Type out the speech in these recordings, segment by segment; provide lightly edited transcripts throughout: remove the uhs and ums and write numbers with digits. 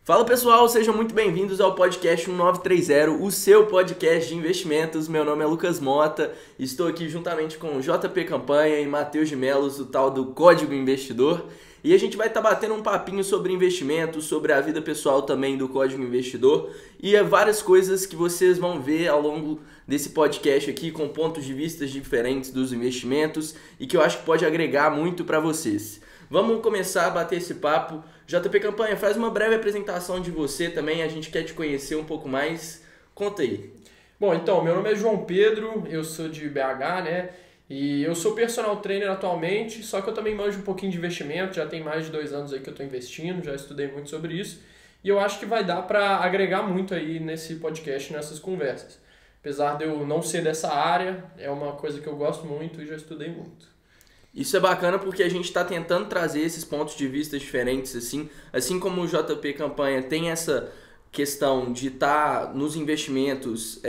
Fala pessoal, sejam muito bem-vindos ao podcast 1930, o seu podcast de investimentos. Meu nome é Lucas Mota, estou aqui juntamente com JP Campanha e Matheus de Melos, o tal do Código Investidor. E a gente vai estar batendo um papinho sobre investimentos, sobre a vida pessoal também do Código Investidor e várias coisas que vocês vão ver ao longo desse podcast aqui com pontos de vista diferentes dos investimentos e que eu acho que pode agregar muito para vocês. Vamos começar a bater esse papo. JP Campanha, faz uma breve apresentação de você também, a gente quer te conhecer um pouco mais. Conta aí. Bom, então, meu nome é João Pedro, eu sou de BH, né? E eu sou personal trainer atualmente, só que eu também manjo um pouquinho de investimento, já tem mais de 2 anos aí que eu estou investindo, já estudei muito sobre isso. E eu acho que vai dar para agregar muito aí nesse podcast, nessas conversas. Apesar de eu não ser dessa área, é uma coisa que eu gosto muito e já estudei muito. Isso é bacana porque a gente está tentando trazer esses pontos de vista diferentes, assim como o JP Campanha tem essa questão de estar nos investimentos,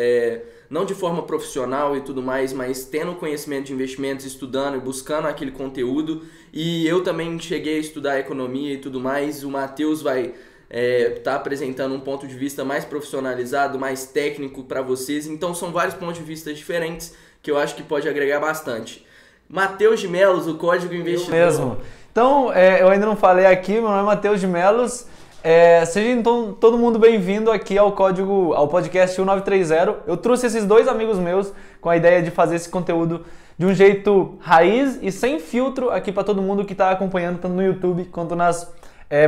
não de forma profissional e tudo mais, mas tendo conhecimento de investimentos, estudando e buscando aquele conteúdo. E eu também cheguei a estudar economia e tudo mais. O Matheus vai estar apresentando um ponto de vista mais profissionalizado, mais técnico para vocês. Então são vários pontos de vista diferentes que eu acho que pode agregar bastante. Matheus de Melos, o Código Investidor. Eu mesmo. Então, eu ainda não falei aqui, meu nome é Matheus de Melos. Seja então todo mundo bem-vindo aqui ao podcast 1930. Eu trouxe esses 2 amigos meus com a ideia de fazer esse conteúdo de um jeito raiz e sem filtro aqui para todo mundo que está acompanhando, tanto no YouTube quanto nas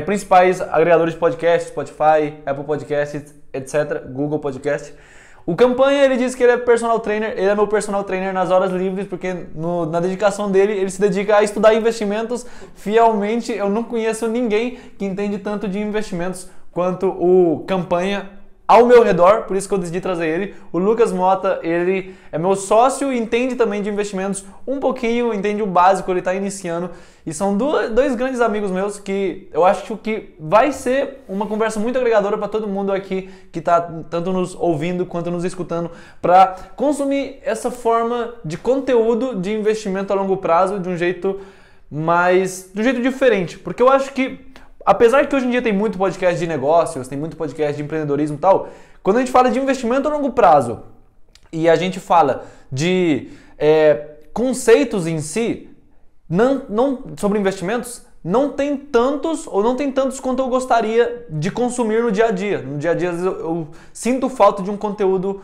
principais agregadores de podcast, Spotify, Apple Podcasts, etc., Google Podcast. O Campanha, ele diz que ele é personal trainer, ele é meu personal trainer nas horas livres, porque na dedicação dele, ele se dedica a estudar investimentos fielmente. Eu não conheço ninguém que entende tanto de investimentos quanto o Campanha ao meu redor, por isso que eu decidi trazer ele. O Lucas Mota, ele é meu sócio e entende também de investimentos um pouquinho, entende o básico, ele está iniciando. E são 2 grandes amigos meus que eu acho que vai ser uma conversa muito agregadora para todo mundo aqui que está tanto nos ouvindo quanto nos escutando para consumir essa forma de conteúdo de investimento a longo prazo de um jeito diferente. Porque eu acho que apesar que hoje em dia tem muito podcast de negócios, tem muito podcast de empreendedorismo e tal, quando a gente fala de investimento a longo prazo e a gente fala de conceitos em si, não sobre investimentos, não tem tantos quanto eu gostaria de consumir no dia a dia. No dia a dia, às vezes, eu sinto falta de um conteúdo,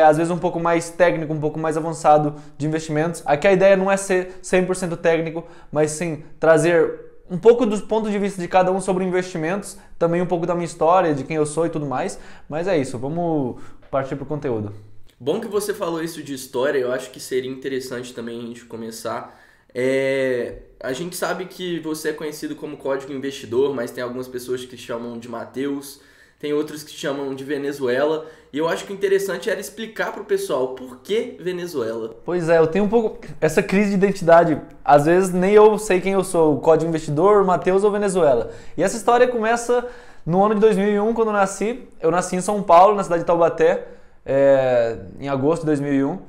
às vezes, um pouco mais técnico, um pouco mais avançado de investimentos. Aqui a ideia não é ser 100% técnico, mas sim trazer um pouco dos pontos de vista de cada um sobre investimentos, também um pouco da minha história, de quem eu sou e tudo mais. Mas é isso, vamos partir para o conteúdo. Bom que você falou isso de história, eu acho que seria interessante também a gente começar. A gente sabe que você é conhecido como Código Investidor, mas tem algumas pessoas que chamam de Matheus, tem outros que chamam de Venezuela, e eu acho que o interessante era explicar para o pessoal por que Venezuela. Pois é, eu tenho um pouco essa crise de identidade. Às vezes nem eu sei quem eu sou, o Código Investidor, Matheus ou Venezuela. E essa história começa no ano de 2001, quando eu nasci. Eu nasci em São Paulo, na cidade de Taubaté, em agosto de 2001.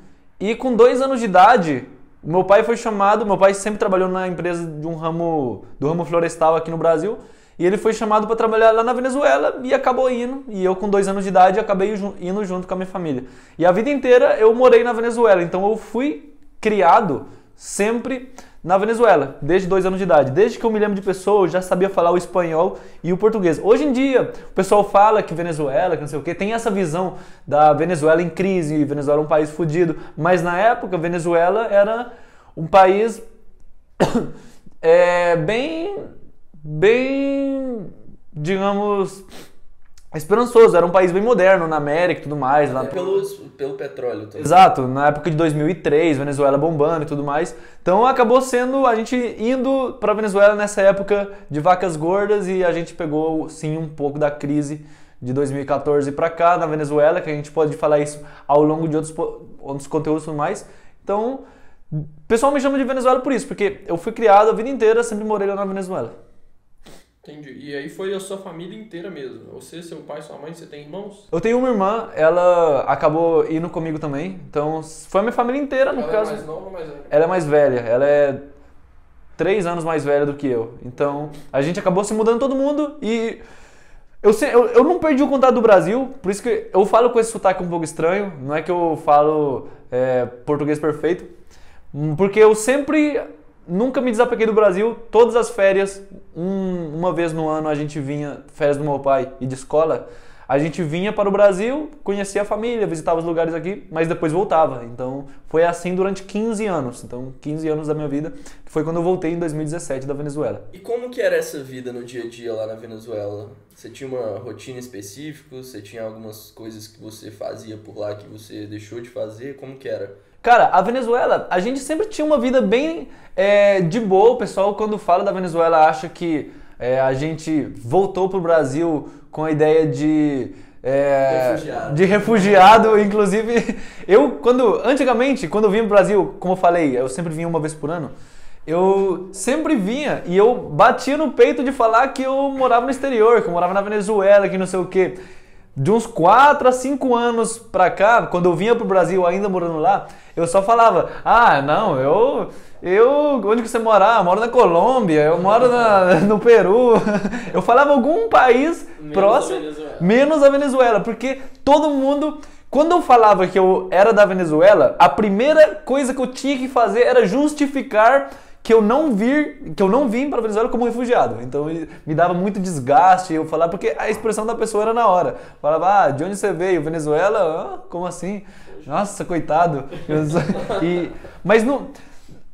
E com 2 anos de idade, meu pai sempre trabalhou na empresa do ramo florestal aqui no Brasil. E ele foi chamado para trabalhar lá na Venezuela e acabou indo. E eu, com 2 anos de idade, acabei indo junto com a minha família. E a vida inteira eu morei na Venezuela. Então eu fui criado sempre na Venezuela, desde 2 anos de idade. Desde que eu me lembro de pessoa, eu já sabia falar o espanhol e o português. Hoje em dia, o pessoal fala que Venezuela, que não sei o quê, tem essa visão da Venezuela em crise, Venezuela é um país fodido. Mas na época, Venezuela era um país bem, digamos, esperançoso. Era um país bem moderno na América e tudo mais. Lá Pelo petróleo também. Exato, na época de 2003, Venezuela bombando e tudo mais. Então acabou sendo a gente indo para Venezuela nessa época de vacas gordas e a gente pegou sim um pouco da crise de 2014 para cá na Venezuela, que a gente pode falar isso ao longo de outros conteúdos e tudo mais. Então, o pessoal me chama de Venezuela por isso, porque eu fui criado a vida inteira, sempre morei lá na Venezuela. Entendi. E aí foi a sua família inteira mesmo? Você, seu pai, sua mãe, você tem irmãos? Eu tenho uma irmã, ela acabou indo comigo também, então foi a minha família inteira, no caso. Ela é mais nova ou mais velha? Ela é mais velha, ela é 3 anos mais velha do que eu. Então, a gente acabou se mudando todo mundo e Eu não perdi o contato do Brasil, por isso que eu falo com esse sotaque um pouco estranho, não é que eu falo português perfeito, porque eu nunca me desapeguei do Brasil, todas as férias, uma vez no ano a gente vinha, férias do meu pai e de escola, a gente vinha para o Brasil, conhecia a família, visitava os lugares aqui, mas depois voltava. Então foi assim durante 15 anos. Então 15 anos da minha vida, que foi quando eu voltei em 2017 da Venezuela. E como que era essa vida no dia a dia lá na Venezuela? Você tinha uma rotina específica? Você tinha algumas coisas que você fazia por lá que você deixou de fazer? Como que era? Cara, a Venezuela, a gente sempre tinha uma vida bem de boa. O pessoal, quando fala da Venezuela, acha que a gente voltou pro Brasil com a ideia de refugiado. Inclusive, antigamente, quando eu vinha pro Brasil, como eu falei, eu sempre vinha uma vez por ano, eu sempre vinha e eu batia no peito de falar que eu morava no exterior, que eu morava na Venezuela, que não sei o quê. De uns 4 a 5 anos pra cá, quando eu vinha pro Brasil ainda morando lá, eu só falava, onde que você mora? Eu moro na Colômbia, eu moro no Peru. Eu falava algum país próximo, menos a Venezuela, porque todo mundo, quando eu falava que eu era da Venezuela, a primeira coisa que eu tinha que fazer era justificar que eu não vim para a Venezuela como refugiado. Então me dava muito desgaste eu falar, porque a expressão da pessoa era na hora. Falava, de onde você veio? Venezuela? Como assim? Nossa, coitado. Mas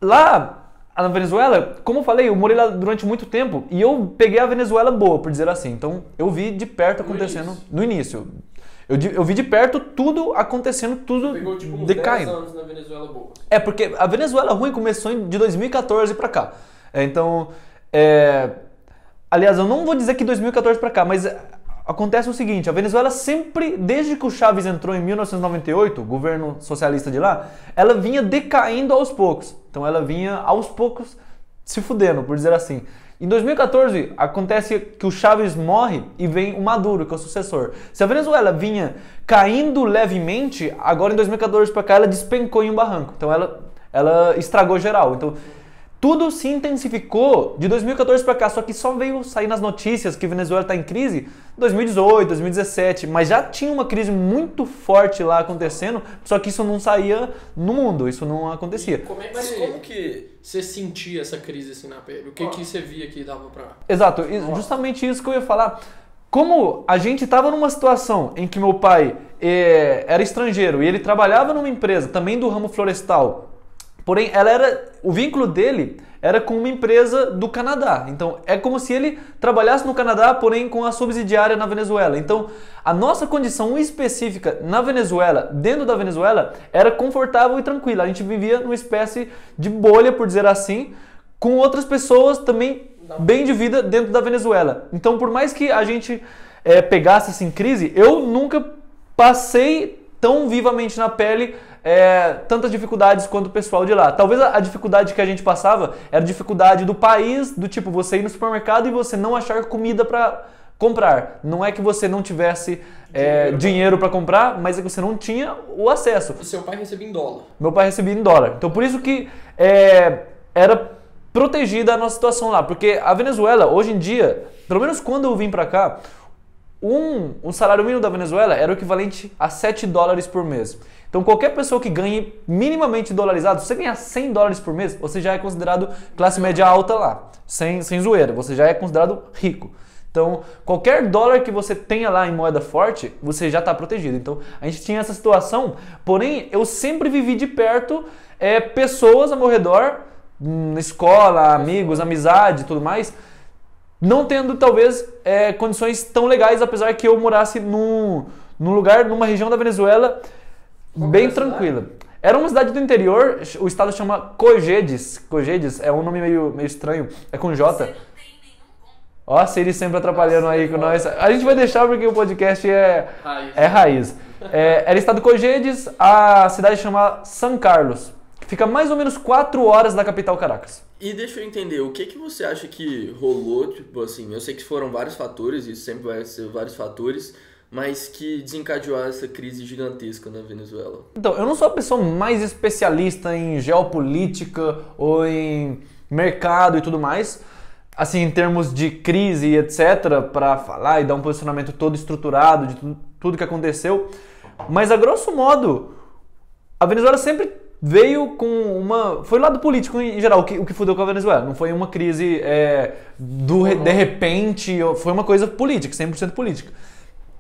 lá na Venezuela, como eu falei, eu morei lá durante muito tempo e eu peguei a Venezuela boa, por dizer assim. Então eu vi de perto acontecendo no início. Eu vi de perto tudo acontecendo, tudo pegou, tipo, uns decaindo. 10 anos na Venezuela boa. Porque a Venezuela ruim começou de 2014 pra cá. Aliás, eu não vou dizer que 2014 pra cá, mas acontece o seguinte, a Venezuela sempre, desde que o Chávez entrou em 1998, o governo socialista de lá, ela vinha decaindo aos poucos. Então ela vinha aos poucos se fudendo, por dizer assim. Em 2014, acontece que o Chávez morre e vem o Maduro, que é o sucessor. Se a Venezuela vinha caindo levemente, agora em 2014 para cá ela despencou em um barranco. Então ela estragou geral. Então tudo se intensificou de 2014 para cá, só que só veio sair nas notícias que a Venezuela está em crise em 2018, 2017, mas já tinha uma crise muito forte lá acontecendo, só que isso não saía no mundo, isso não acontecia. Como que você sentia essa crise assim na pele? O que você via que dava pra... Exato, justamente isso que eu ia falar. Como a gente estava numa situação em que meu pai era estrangeiro e ele trabalhava numa empresa também do ramo florestal, porém o vínculo dele era com uma empresa do Canadá. Então é como se ele trabalhasse no Canadá, porém com a subsidiária na Venezuela. Então a nossa condição específica na Venezuela, dentro da Venezuela, era confortável e tranquila. A gente vivia numa espécie de bolha, por dizer assim, com outras pessoas também bem de vida dentro da Venezuela. Então por mais que a gente pegasse assim crise, eu nunca passei tão vivamente na pele tantas dificuldades quanto o pessoal de lá. Talvez a dificuldade que a gente passava era a dificuldade do país, do tipo você ir no supermercado e você não achar comida para comprar. Não é que você não tivesse dinheiro para comprar, mas é que você não tinha o acesso. O seu pai recebia em dólar. Meu pai recebia em dólar. Então por isso que era protegida a nossa situação lá. Porque a Venezuela, hoje em dia, pelo menos quando eu vim para cá, um salário mínimo da Venezuela era o equivalente a $7 por mês. Então qualquer pessoa que ganhe minimamente dolarizado, se você ganhar $100 por mês, você já é considerado classe média alta lá, sem zoeira, você já é considerado rico. Então qualquer dólar que você tenha lá em moeda forte, você já está protegido. Então a gente tinha essa situação, porém eu sempre vivi de perto pessoas ao meu redor, na escola, amigos, amizade e tudo mais, não tendo talvez condições tão legais, apesar que eu morasse num lugar, numa região da Venezuela bem tranquila. Era uma cidade do interior, o estado chama Cojedes. Cojedes é um nome meio estranho, é com J. Ó, a Siri sempre atrapalhando aí com nós. A gente vai deixar porque o podcast é raiz. Era estado Cojedes, a cidade chama San Carlos. Fica mais ou menos 4 horas da capital Caracas. E deixa eu entender, o que você acha que rolou, tipo assim, eu sei que foram vários fatores, isso sempre vai ser vários fatores, mas que desencadeou essa crise gigantesca na Venezuela? Então, eu não sou a pessoa mais especialista em geopolítica ou em mercado e tudo mais, assim, em termos de crise e etc, para falar e dar um posicionamento todo estruturado de tudo que aconteceu, mas a grosso modo, a Venezuela sempre veio com uma... Foi o lado político em geral, o que fudeu com a Venezuela. Não foi uma crise de repente, foi uma coisa política, 100% política.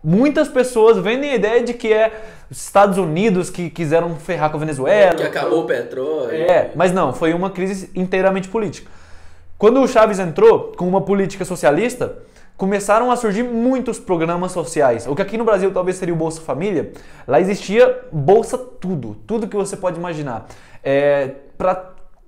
Muitas pessoas vendem a ideia de que é os Estados Unidos que quiseram ferrar com a Venezuela. Que acabou o petróleo. Mas não, foi uma crise inteiramente política. Quando o Chávez entrou com uma política socialista, começaram a surgir muitos programas sociais. O que aqui no Brasil talvez seria o Bolsa Família, lá existia Bolsa tudo que você pode imaginar.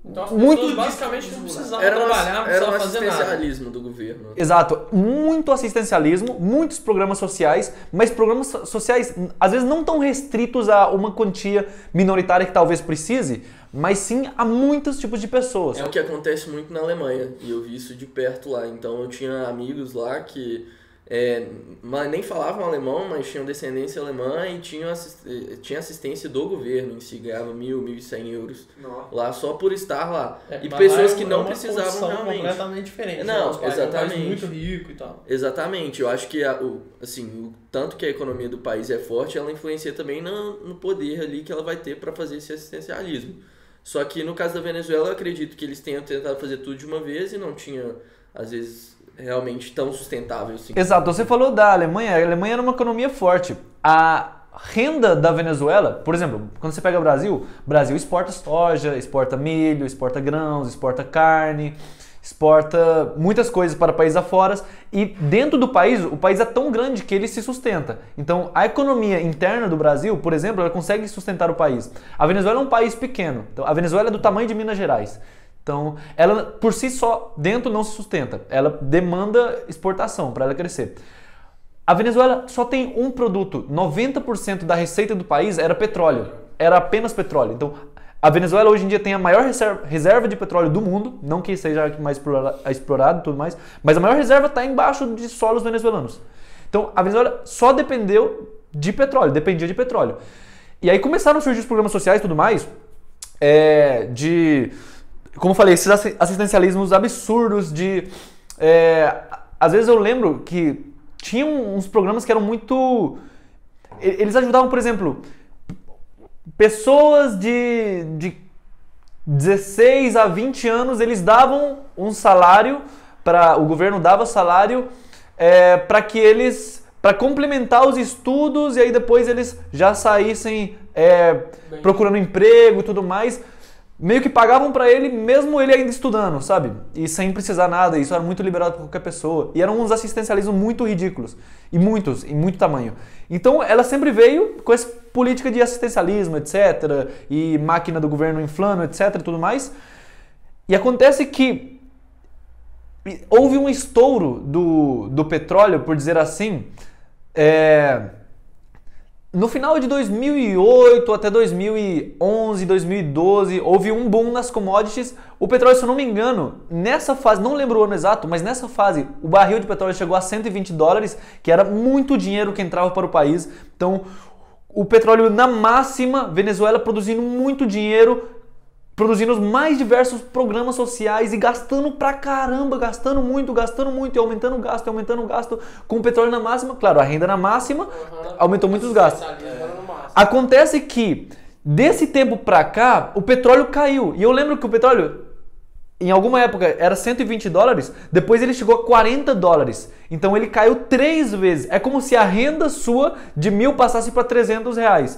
Então as pessoas basicamente não precisavam trabalhar, não precisavam fazer nada. Era um assistencialismo do governo. Exato, muito assistencialismo, muitos programas sociais, mas programas sociais às vezes não tão restritos a uma quantia minoritária que talvez precise, mas sim a muitos tipos de pessoas. É o que acontece muito na Alemanha, e eu vi isso de perto lá. Então eu tinha amigos lá que nem falavam alemão, mas tinham descendência alemã e tinha assistência do governo em si, ganhava 1.100 euros lá só por estar lá. E pessoas que não precisavam realmente. Completamente diferente. Não, exatamente. Um país muito rico e tal. Exatamente, eu acho que o tanto que a economia do país é forte, ela influencia também no poder ali que ela vai ter para fazer esse assistencialismo. Só que no caso da Venezuela, eu acredito que eles tenham tentado fazer tudo de uma vez e não tinha, às vezes, realmente tão sustentável assim. Exato, você falou da Alemanha, a Alemanha era uma economia forte. A renda da Venezuela, por exemplo, quando você pega o Brasil exporta soja, exporta milho, exporta grãos, exporta carne, exporta muitas coisas para países afora, e dentro do país, o país é tão grande que ele se sustenta. Então, a economia interna do Brasil, por exemplo, ela consegue sustentar o país. A Venezuela é um país pequeno, então, a Venezuela é do tamanho de Minas Gerais. Então, ela por si só, dentro não se sustenta. Ela demanda exportação para ela crescer. A Venezuela só tem um produto. 90% da receita do país era petróleo. Era apenas petróleo. Então, a Venezuela hoje em dia tem a maior reserva de petróleo do mundo. Não que seja mais explorado e tudo mais. Mas a maior reserva está embaixo de solos venezuelanos. Então, a Venezuela só dependia de petróleo. E aí começaram a surgir os programas sociais e tudo mais. Como eu falei, esses assistencialismos absurdos às vezes eu lembro que tinha uns programas que eram muito... Eles ajudavam, por exemplo, pessoas de 16 a 20 anos, eles davam um salário, o governo dava salário para complementar os estudos e aí depois eles já saíssem procurando emprego e tudo mais. Meio que pagavam pra ele, mesmo ele ainda estudando, sabe? E sem precisar nada, isso era muito liberado por qualquer pessoa. E eram uns assistencialismos muito ridículos, em muito tamanho. Então ela sempre veio com essa política de assistencialismo, etc. E máquina do governo inflando, etc. e tudo mais. E acontece que houve um estouro do petróleo, por dizer assim, no final de 2008 até 2011, 2012, houve um boom nas commodities. O petróleo, se eu não me engano, nessa fase, não lembro o ano exato, mas nessa fase, o barril de petróleo chegou a $120, que era muito dinheiro que entrava para o país. Então, o petróleo na máxima, Venezuela produzindo muito dinheiro, produzindo os mais diversos programas sociais e gastando pra caramba, gastando muito e aumentando o gasto com o petróleo na máxima. Claro, a renda na máxima, aumentou muito os gastos. Acontece que, desse tempo pra cá, o petróleo caiu. E eu lembro que o petróleo, em alguma época, era $120, depois ele chegou a $40. Então ele caiu 3 vezes. É como se a renda sua de 1.000 passasse para R$300.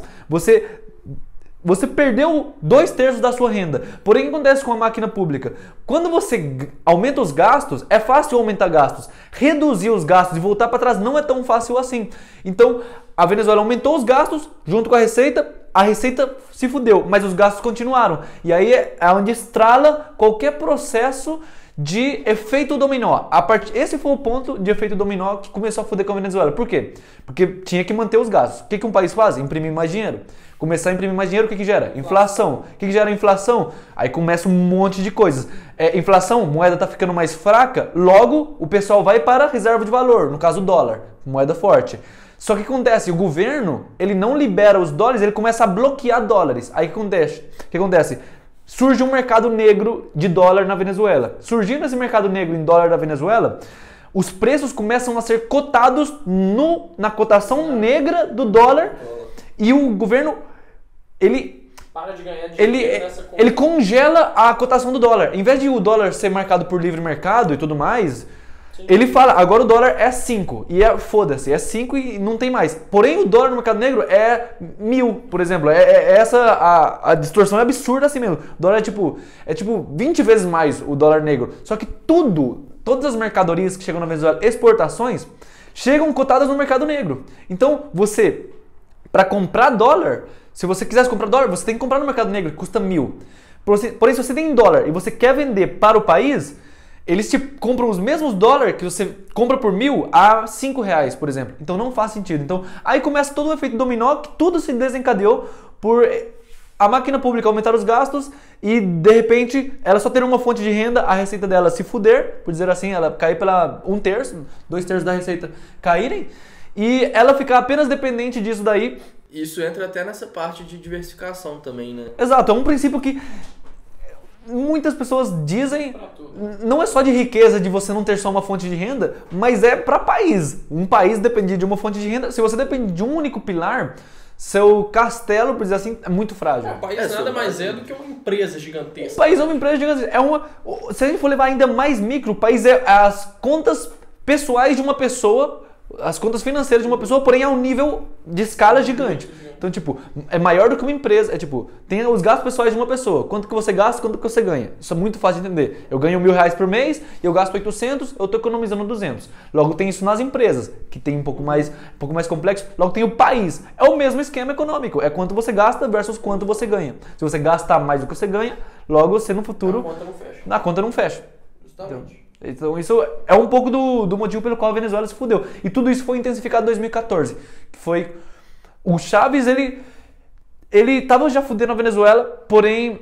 Você perdeu 2/3 da sua renda. Porém, o que acontece com a máquina pública? Quando você aumenta os gastos, é fácil aumentar gastos. Reduzir os gastos e voltar para trás não é tão fácil assim. Então, a Venezuela aumentou os gastos junto com a receita se fudeu, mas os gastos continuaram. E aí é onde estrala qualquer processo de efeito dominó. Esse foi o ponto de efeito dominó que começou a foder com a Venezuela. Por quê? Porque tinha que manter os gastos. O que um país faz? Imprimir mais dinheiro. Começar a imprimir mais dinheiro, o que gera? Inflação. O que gera inflação? Aí começa um monte de coisas. Inflação, moeda está ficando mais fraca, logo o pessoal vai para a reserva de valor, no caso o dólar, moeda forte. Só que acontece, o governo, ele não libera os dólares, ele começa a bloquear dólares. Aí o que acontece? surge um mercado negro de dólar na Venezuela. Surgindo esse mercado negro em dólar da Venezuela, os preços começam a ser cotados na cotação negra do dólar e o governo, para de ganhar dinheiro nessa compra. ele congela a cotação do dólar. Em vez de o dólar ser marcado por livre mercado e tudo mais, ele fala, agora o dólar é 5 e foda-se, é 5 e não tem mais. Porém, o dólar no mercado negro é 1.000, por exemplo. Essa a distorção é absurda assim mesmo. O dólar é tipo 20 vezes mais o dólar negro. Só que todas as mercadorias que chegam na Venezuela, exportações, chegam cotadas no mercado negro. Então, para comprar dólar, se você quisesse comprar dólar, você tem que comprar no mercado negro, que custa 1.000. Porém, se você tem dólar e você quer vender para o país, eles te compram os mesmos dólares que você compra por 1.000 a R$5, por exemplo. Então não faz sentido. Então aí começa todo o efeito dominó, que tudo se desencadeou por a máquina pública aumentar os gastos e de repente ela só ter uma fonte de renda, a receita dela se fuder, por dizer assim, ela cair pela 1/3, 2/3 da receita caírem e ela ficar apenas dependente disso daí. Isso entra até nessa parte de diversificação também, né? Exato, é um princípio que muitas pessoas dizem, não é só de riqueza de você não ter só uma fonte de renda, mas é para país. Um país depende de uma fonte de renda. Se você depende de um único pilar, seu castelo, por dizer assim, é muito frágil. O país nada mais é do que uma empresa gigantesca. O país é uma empresa gigantesca. Se a gente for levar ainda mais micro, o país é as contas pessoais de uma pessoa, as contas financeiras de uma pessoa, porém a um nível de escala gigante. Então, é maior do que uma empresa. Tem os gastos pessoais de uma pessoa. Quanto que você gasta, quanto que você ganha. Isso é muito fácil de entender. Eu ganho R$1.000 por mês, eu gasto 800, eu estou economizando 200. Logo tem isso nas empresas, que tem um pouco mais complexo. Logo tem o país. É o mesmo esquema econômico. É quanto você gasta versus quanto você ganha. Se você gastar mais do que você ganha, logo você no futuro... A conta não fecha. Justamente. Então isso é um pouco do motivo pelo qual a Venezuela se fudeu. E tudo isso foi intensificado em 2014, que foi... O Chávez, ele tava já fudendo a Venezuela, porém,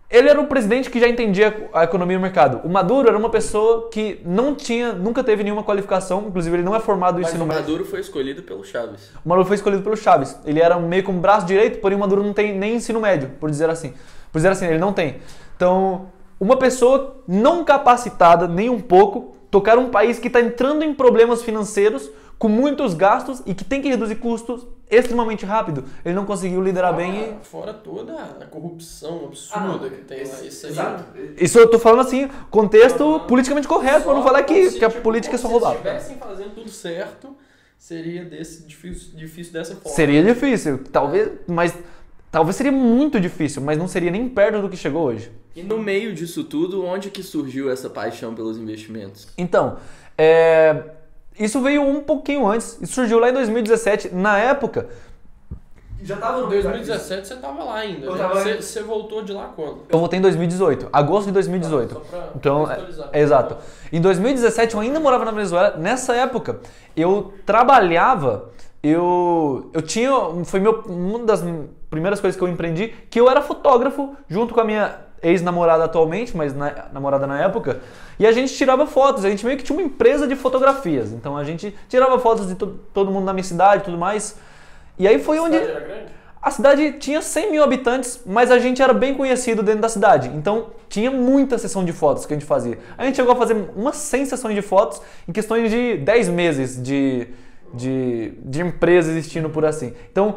ele era um presidente que já entendia a economia e o mercado. O Maduro era uma pessoa que nunca teve nenhuma qualificação, inclusive ele não é formado em ensino médio. Mas o Maduro foi escolhido pelo Chávez. O Maduro foi escolhido pelo Chávez. Ele era meio como braço direito, porém o Maduro não tem nem ensino médio, por dizer assim. Por dizer assim, ele não tem. Então, uma pessoa não capacitada nem um pouco, tocar um país que está entrando em problemas financeiros, com muitos gastos e que tem que reduzir custos extremamente rápido. Ele não conseguiu liderar bem e... Fora toda a corrupção absurda que tem lá. Isso aí. Exato. Isso eu tô falando assim, contexto politicamente correto, para não falar que a política é só roubada. Se estivessem fazendo tudo certo, seria difícil dessa forma. Seria difícil, talvez, mas talvez seria muito difícil, mas não seria nem perto do que chegou hoje. E no meio disso tudo, onde que surgiu essa paixão pelos investimentos? Então, isso veio um pouquinho antes, isso surgiu lá em 2017, na época... Já tava no 2017 você tava lá ainda, né? Você voltou de lá quando? Eu voltei em 2018, agosto de 2018. Só pra então, exato. Em 2017 eu ainda morava na Venezuela, nessa época eu trabalhava, eu tinha, foi uma das primeiras coisas que eu empreendi, que eu era fotógrafo junto com a minha ex-namorada atualmente, mas namorada na época, e a gente tirava fotos, a gente meio que tinha uma empresa de fotografias, então a gente tirava fotos de todo mundo na minha cidade e tudo mais, e aí foi onde... A cidade era grande? A cidade tinha 100 mil habitantes, mas a gente era bem conhecido dentro da cidade, então tinha muita sessão de fotos que a gente fazia. A gente chegou a fazer umas 100 sessões de fotos em questões de 10 meses de empresa existindo por assim. Então,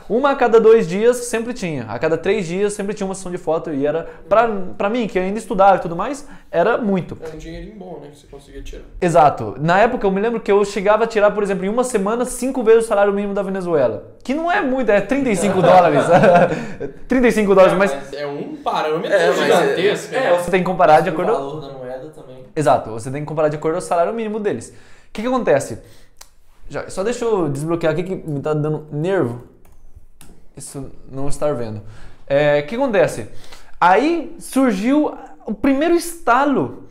uma a cada 2 dias sempre tinha. A cada 3 dias sempre tinha uma sessão de foto. E era, pra mim, que ainda estudava e tudo mais, era muito. Era um dinheirinho bom, né? Que você conseguia tirar. Exato. Na época, eu me lembro que eu chegava a tirar, por exemplo, em uma semana, 5 vezes o salário mínimo da Venezuela. Que não é muito, é 35 dólares. 35 dólares, mas... é um parâmetro gigantesco. Você tem que comparar de acordo... O valor da moeda também. Exato. Você tem que comparar de acordo com o salário mínimo deles. O que acontece? Só deixa eu desbloquear aqui que me tá dando nervo. Isso não estar vendo. O que acontece? Aí surgiu o primeiro estalo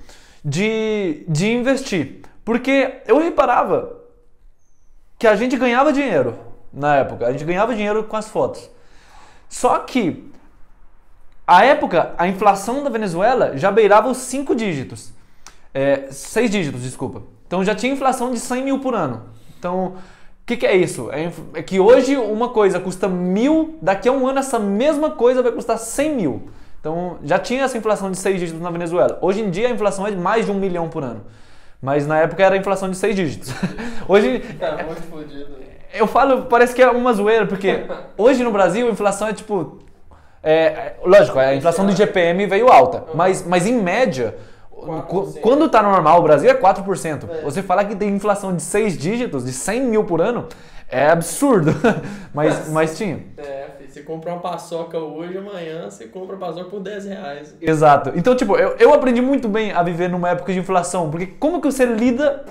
de investir. Porque eu reparava que a gente ganhava dinheiro na época. A gente ganhava dinheiro com as fotos. Só que, à época, a inflação da Venezuela já beirava os 5 dígitos. 6 dígitos, desculpa. Então já tinha inflação de 100 mil por ano. Então, o que é isso? É que hoje uma coisa custa 1.000, daqui a um ano essa mesma coisa vai custar 100 mil. Então já tinha essa inflação de 6 dígitos na Venezuela. Hoje em dia a inflação é de mais de 1 milhão por ano. Mas na época era a inflação de 6 dígitos. Hoje... Tá muito fodido. Eu falo, parece que é uma zoeira, porque hoje no Brasil a inflação é tipo... lógico, a inflação do IGPM veio alta, mas em média, 4%. quando tá normal, o Brasil é 4%. Você falar que tem inflação de 6 dígitos, de 100 mil por ano, é absurdo, mas tinha. Filho, você compra uma paçoca hoje, amanhã você compra a paçoca por R$10. Exato. Então, tipo, eu aprendi muito bem a viver numa época de inflação, porque como que você lida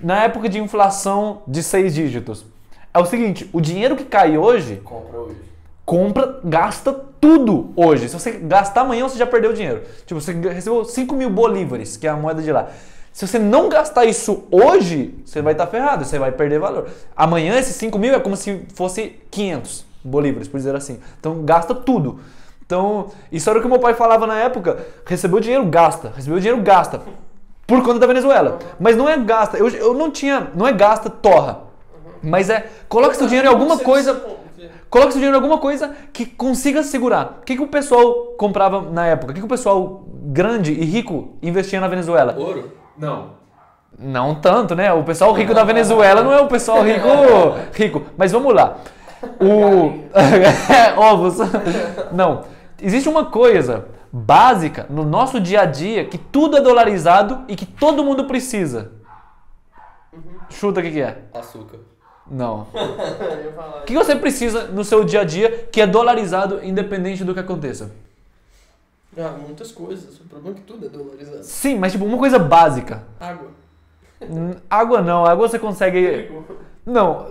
na época de inflação de 6 dígitos? É o seguinte, o dinheiro que cai hoje... Compra hoje. Gasta tudo hoje. Se você gastar amanhã, você já perdeu o dinheiro. Tipo, você recebeu 5 mil bolívares, que é a moeda de lá. Se você não gastar isso hoje, você vai estar ferrado, você vai perder valor. Amanhã, esses 5 mil é como se fosse 500 bolívares, por dizer assim. Então, gasta tudo. Então, isso era o que meu pai falava na época. Recebeu dinheiro, gasta. Recebeu dinheiro, gasta. Por conta da Venezuela. Mas não é gasta. Eu não tinha... Não é gasta, torra. Mas coloca seu dinheiro em alguma coisa... Coloque seu dinheiro em alguma coisa que consiga segurar. O que o pessoal comprava na época? O que o pessoal grande e rico investia na Venezuela? Ouro? Não. Não tanto, né? O pessoal rico da Venezuela não é o pessoal rico. Mas vamos lá. Ovos. Não. Existe uma coisa básica no nosso dia a dia que tudo é dolarizado e que todo mundo precisa. Chuta o que é? Açúcar. Não. O que você precisa no seu dia a dia que é dolarizado independente do que aconteça? Muitas coisas. O problema é que tudo é dolarizado. Sim, mas tipo, uma coisa básica. Água. Água não. Água você consegue... Não.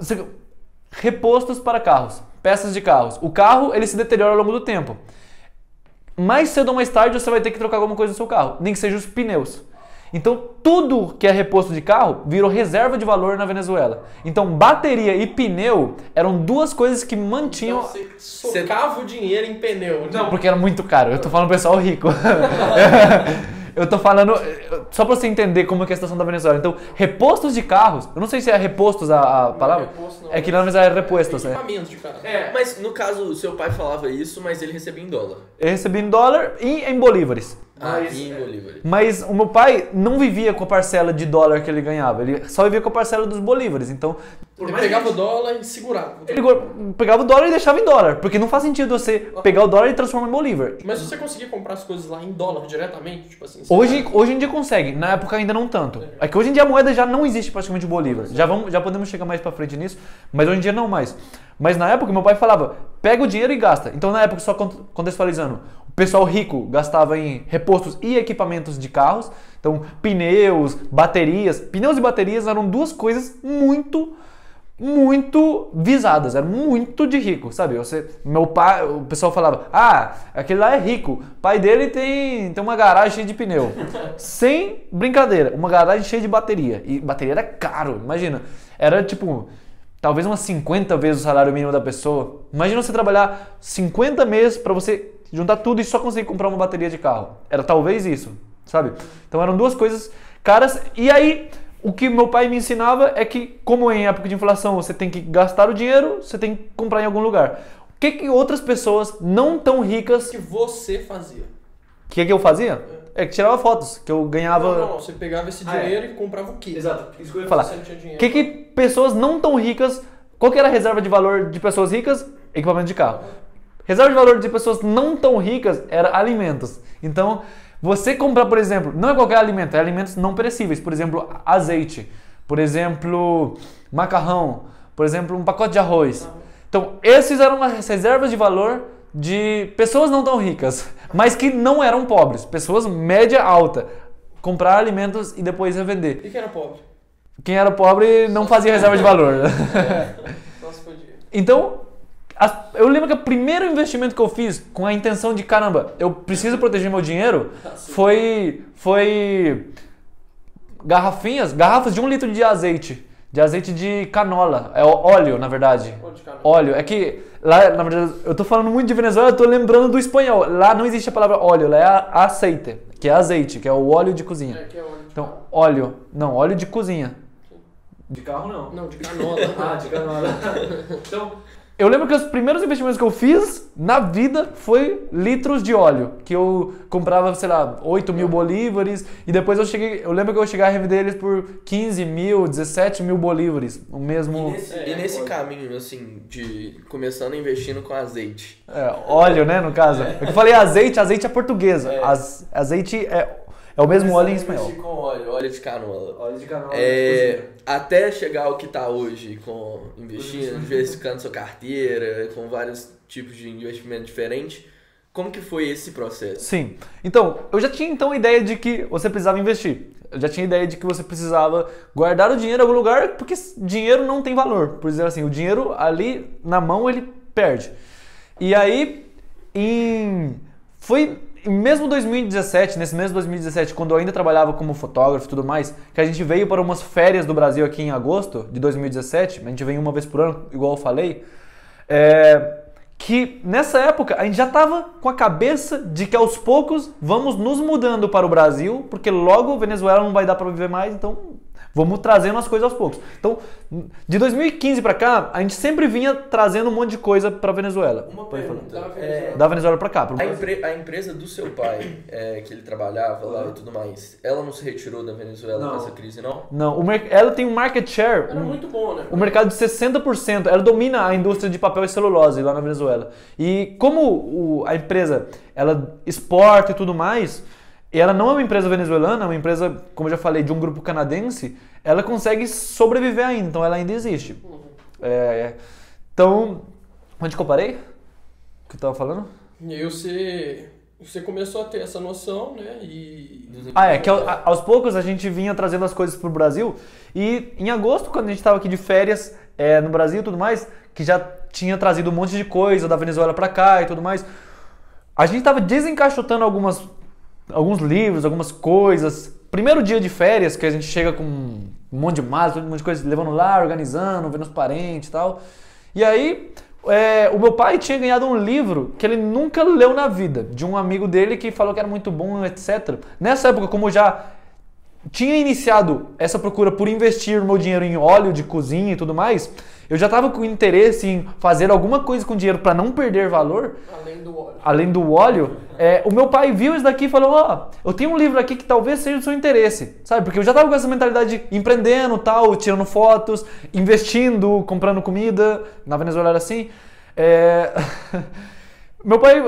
Repostos para carros. Peças de carros. O carro, ele se deteriora ao longo do tempo. Mais cedo ou mais tarde você vai ter que trocar alguma coisa no seu carro. Nem que seja os pneus. Então, tudo que é reposto de carro virou reserva de valor na Venezuela. Então, bateria e pneu eram duas coisas que mantinham... Então, você socava o dinheiro em pneu. Não, porque era muito caro. Eu tô falando pessoal rico. Eu tô falando... Só pra você entender como é a situação da Venezuela. Então, repostos de carros... Eu não sei se é repostos a palavra. Não é reposto, não. É que na Venezuela é repostos. Equipamento de carro. Mas no caso, o seu pai falava isso, mas ele recebia em dólar. Eu recebi em dólar e em bolívares. Em bolívares. Mas o meu pai não vivia com a parcela de dólar que ele ganhava. Ele só vivia com a parcela dos bolívares. Então... Ele pegava o dólar e segurava. Ele pegava o dólar e deixava em dólar. Porque não faz sentido você pegar o dólar e transformar em bolívar. Mas se você conseguia comprar as coisas lá em dólar diretamente, tipo assim... Hoje em dia consegue, na época ainda não tanto. É que hoje em dia a moeda já não existe praticamente o bolívar. Já podemos chegar mais pra frente nisso, mas hoje em dia não mais. Mas na época meu pai falava, pega o dinheiro e gasta. Então na época, só contextualizando, o pessoal rico gastava em repostos e equipamentos de carros. Então pneus, baterias. Pneus e baterias eram duas coisas muito visadas, era muito de rico, sabe? Meu pai, o pessoal falava, aquele lá é rico, o pai dele tem uma garagem cheia de pneu. Sem brincadeira, uma garagem cheia de bateria. E bateria era caro, imagina. Era tipo, talvez umas 50 vezes o salário mínimo da pessoa. Imagina você trabalhar 50 meses para você juntar tudo e só conseguir comprar uma bateria de carro. Era talvez isso, sabe? Então eram duas coisas caras. E aí... O que meu pai me ensinava é que, como em época de inflação você tem que gastar o dinheiro, você tem que comprar em algum lugar. O que outras pessoas não tão ricas... que você fazia? O que eu fazia? É que tirava fotos, que eu ganhava... Não, você pegava esse dinheiro e comprava o quê? Exato, isso que eu ia falar. O que pessoas não tão ricas... Qual que era a reserva de valor de pessoas ricas? Equipamento de carro. Reserva de valor de pessoas não tão ricas era alimentos. Então... Você comprar, por exemplo, não é qualquer alimento, é alimentos não perecíveis. Por exemplo, azeite. Por exemplo, macarrão. Por exemplo, um pacote de arroz. Então, esses eram as reservas de valor de pessoas não tão ricas, mas que não eram pobres. Pessoas média alta. Comprar alimentos e depois revender. E quem era pobre? Quem era pobre não fazia reserva de valor. Nossa, podia. Então... Eu lembro que o primeiro investimento que eu fiz com a intenção de, caramba, eu preciso proteger meu dinheiro, foi garrafas de 1 litro de azeite de canola, é óleo na verdade, óleo, é que lá na verdade eu tô falando muito de Venezuela, eu tô lembrando do espanhol, lá não existe a palavra óleo, lá é aceite, que é azeite, que é o óleo de cozinha, que é óleo de então óleo de cozinha. De carro não. Não, de canola. De canola. Então, Eu lembro que os primeiros investimentos que eu fiz na vida foi litros de óleo, que eu comprava, sei lá, 8 mil bolívares, e depois eu lembro que eu cheguei a revender eles por 15 mil, 17 mil bolívares, o mesmo... E nesse caminho, assim, de começando investindo com azeite. Óleo, né, no caso. Eu falei azeite é portuguesa, azeite é o mesmo óleo em espanhol. Com óleo de canola. Óleo de canola. Até chegar ao que tá hoje, com investindo, diversificando sua carteira, com vários tipos de investimento diferentes. Como que foi esse processo? Sim. Então, eu já tinha a ideia de que você precisava investir. Eu já tinha a ideia de que você precisava guardar o dinheiro em algum lugar, porque dinheiro não tem valor. Por dizer assim, o dinheiro ali na mão ele perde. E aí, foi mesmo 2017, nesse mês de 2017, quando eu ainda trabalhava como fotógrafo e tudo mais, que a gente veio para umas férias do Brasil aqui em agosto de 2017, a gente vem uma vez por ano, igual eu falei, que nessa época a gente já estava com a cabeça de que aos poucos vamos nos mudando para o Brasil, porque logo Venezuela não vai dar para viver mais, então vamos trazendo as coisas aos poucos. Então, de 2015 para cá, a gente sempre vinha trazendo um monte de coisa para Venezuela. Uma pergunta. Da Venezuela para cá. A empresa do seu pai, que ele trabalhava lá e tudo mais, ela não se retirou da Venezuela com essa crise, não? Não, ela tem um market share. Era muito bom, né? O mercado de 60%. Ela domina a indústria de papel e celulose lá na Venezuela. E como a empresa ela exporta e tudo mais, e ela não é uma empresa venezuelana, é uma empresa, como eu já falei, de um grupo canadense, ela consegue sobreviver ainda, então ela ainda existe. Então, onde que eu parei? O que eu tava falando? E aí você começou a ter essa noção, né? Que aos poucos a gente vinha trazendo as coisas pro Brasil, e em agosto, quando a gente tava aqui de férias no Brasil e tudo mais, que já tinha trazido um monte de coisa da Venezuela pra cá e tudo mais, a gente tava desencaixotando alguns livros, algumas coisas. Primeiro dia de férias, que a gente chega com um monte de massa, um monte de coisa, levando lá, organizando, vendo os parentes e tal. E aí, o meu pai tinha ganhado um livro que ele nunca leu na vida, de um amigo dele que falou que era muito bom, etc. Nessa época, como eu já tinha iniciado essa procura por investir meu dinheiro em óleo de cozinha e tudo mais, eu já estava com interesse em fazer alguma coisa com dinheiro para não perder valor. Além do óleo. O meu pai viu isso daqui e falou, eu tenho um livro aqui que talvez seja do seu interesse, sabe? Porque eu já estava com essa mentalidade de empreendendo, tal, tirando fotos, investindo, comprando comida. Na Venezuela era assim. Meu pai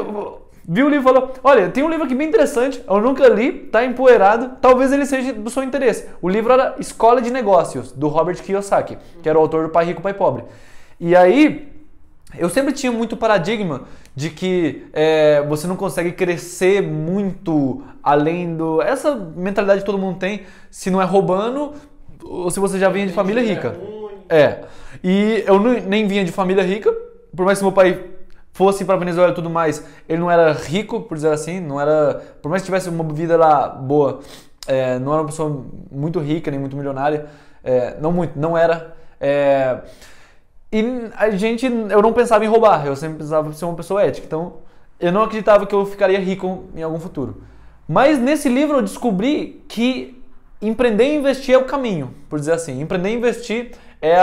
viu o livro e falou, olha, tem um livro aqui bem interessante, eu nunca li, tá empoeirado, talvez ele seja do seu interesse. O livro era Escola de Negócios, do Robert Kiyosaki, que era o autor do Pai Rico, Pai Pobre. E aí, eu sempre tinha muito paradigma de que você não consegue crescer muito além do... Essa mentalidade que todo mundo tem, se não é roubando ou se você já vinha de família rica. E eu nem vinha de família rica, por mais que meu pai fosse para Venezuela e tudo mais, ele não era rico, por dizer assim, não era... Por mais que tivesse uma vida lá boa, não era uma pessoa muito rica, nem muito milionária, não era... E eu não pensava em roubar, eu sempre pensava em ser uma pessoa ética, então eu não acreditava que eu ficaria rico em algum futuro. Mas nesse livro eu descobri que empreender e investir é o caminho, por dizer assim. Empreender e investir é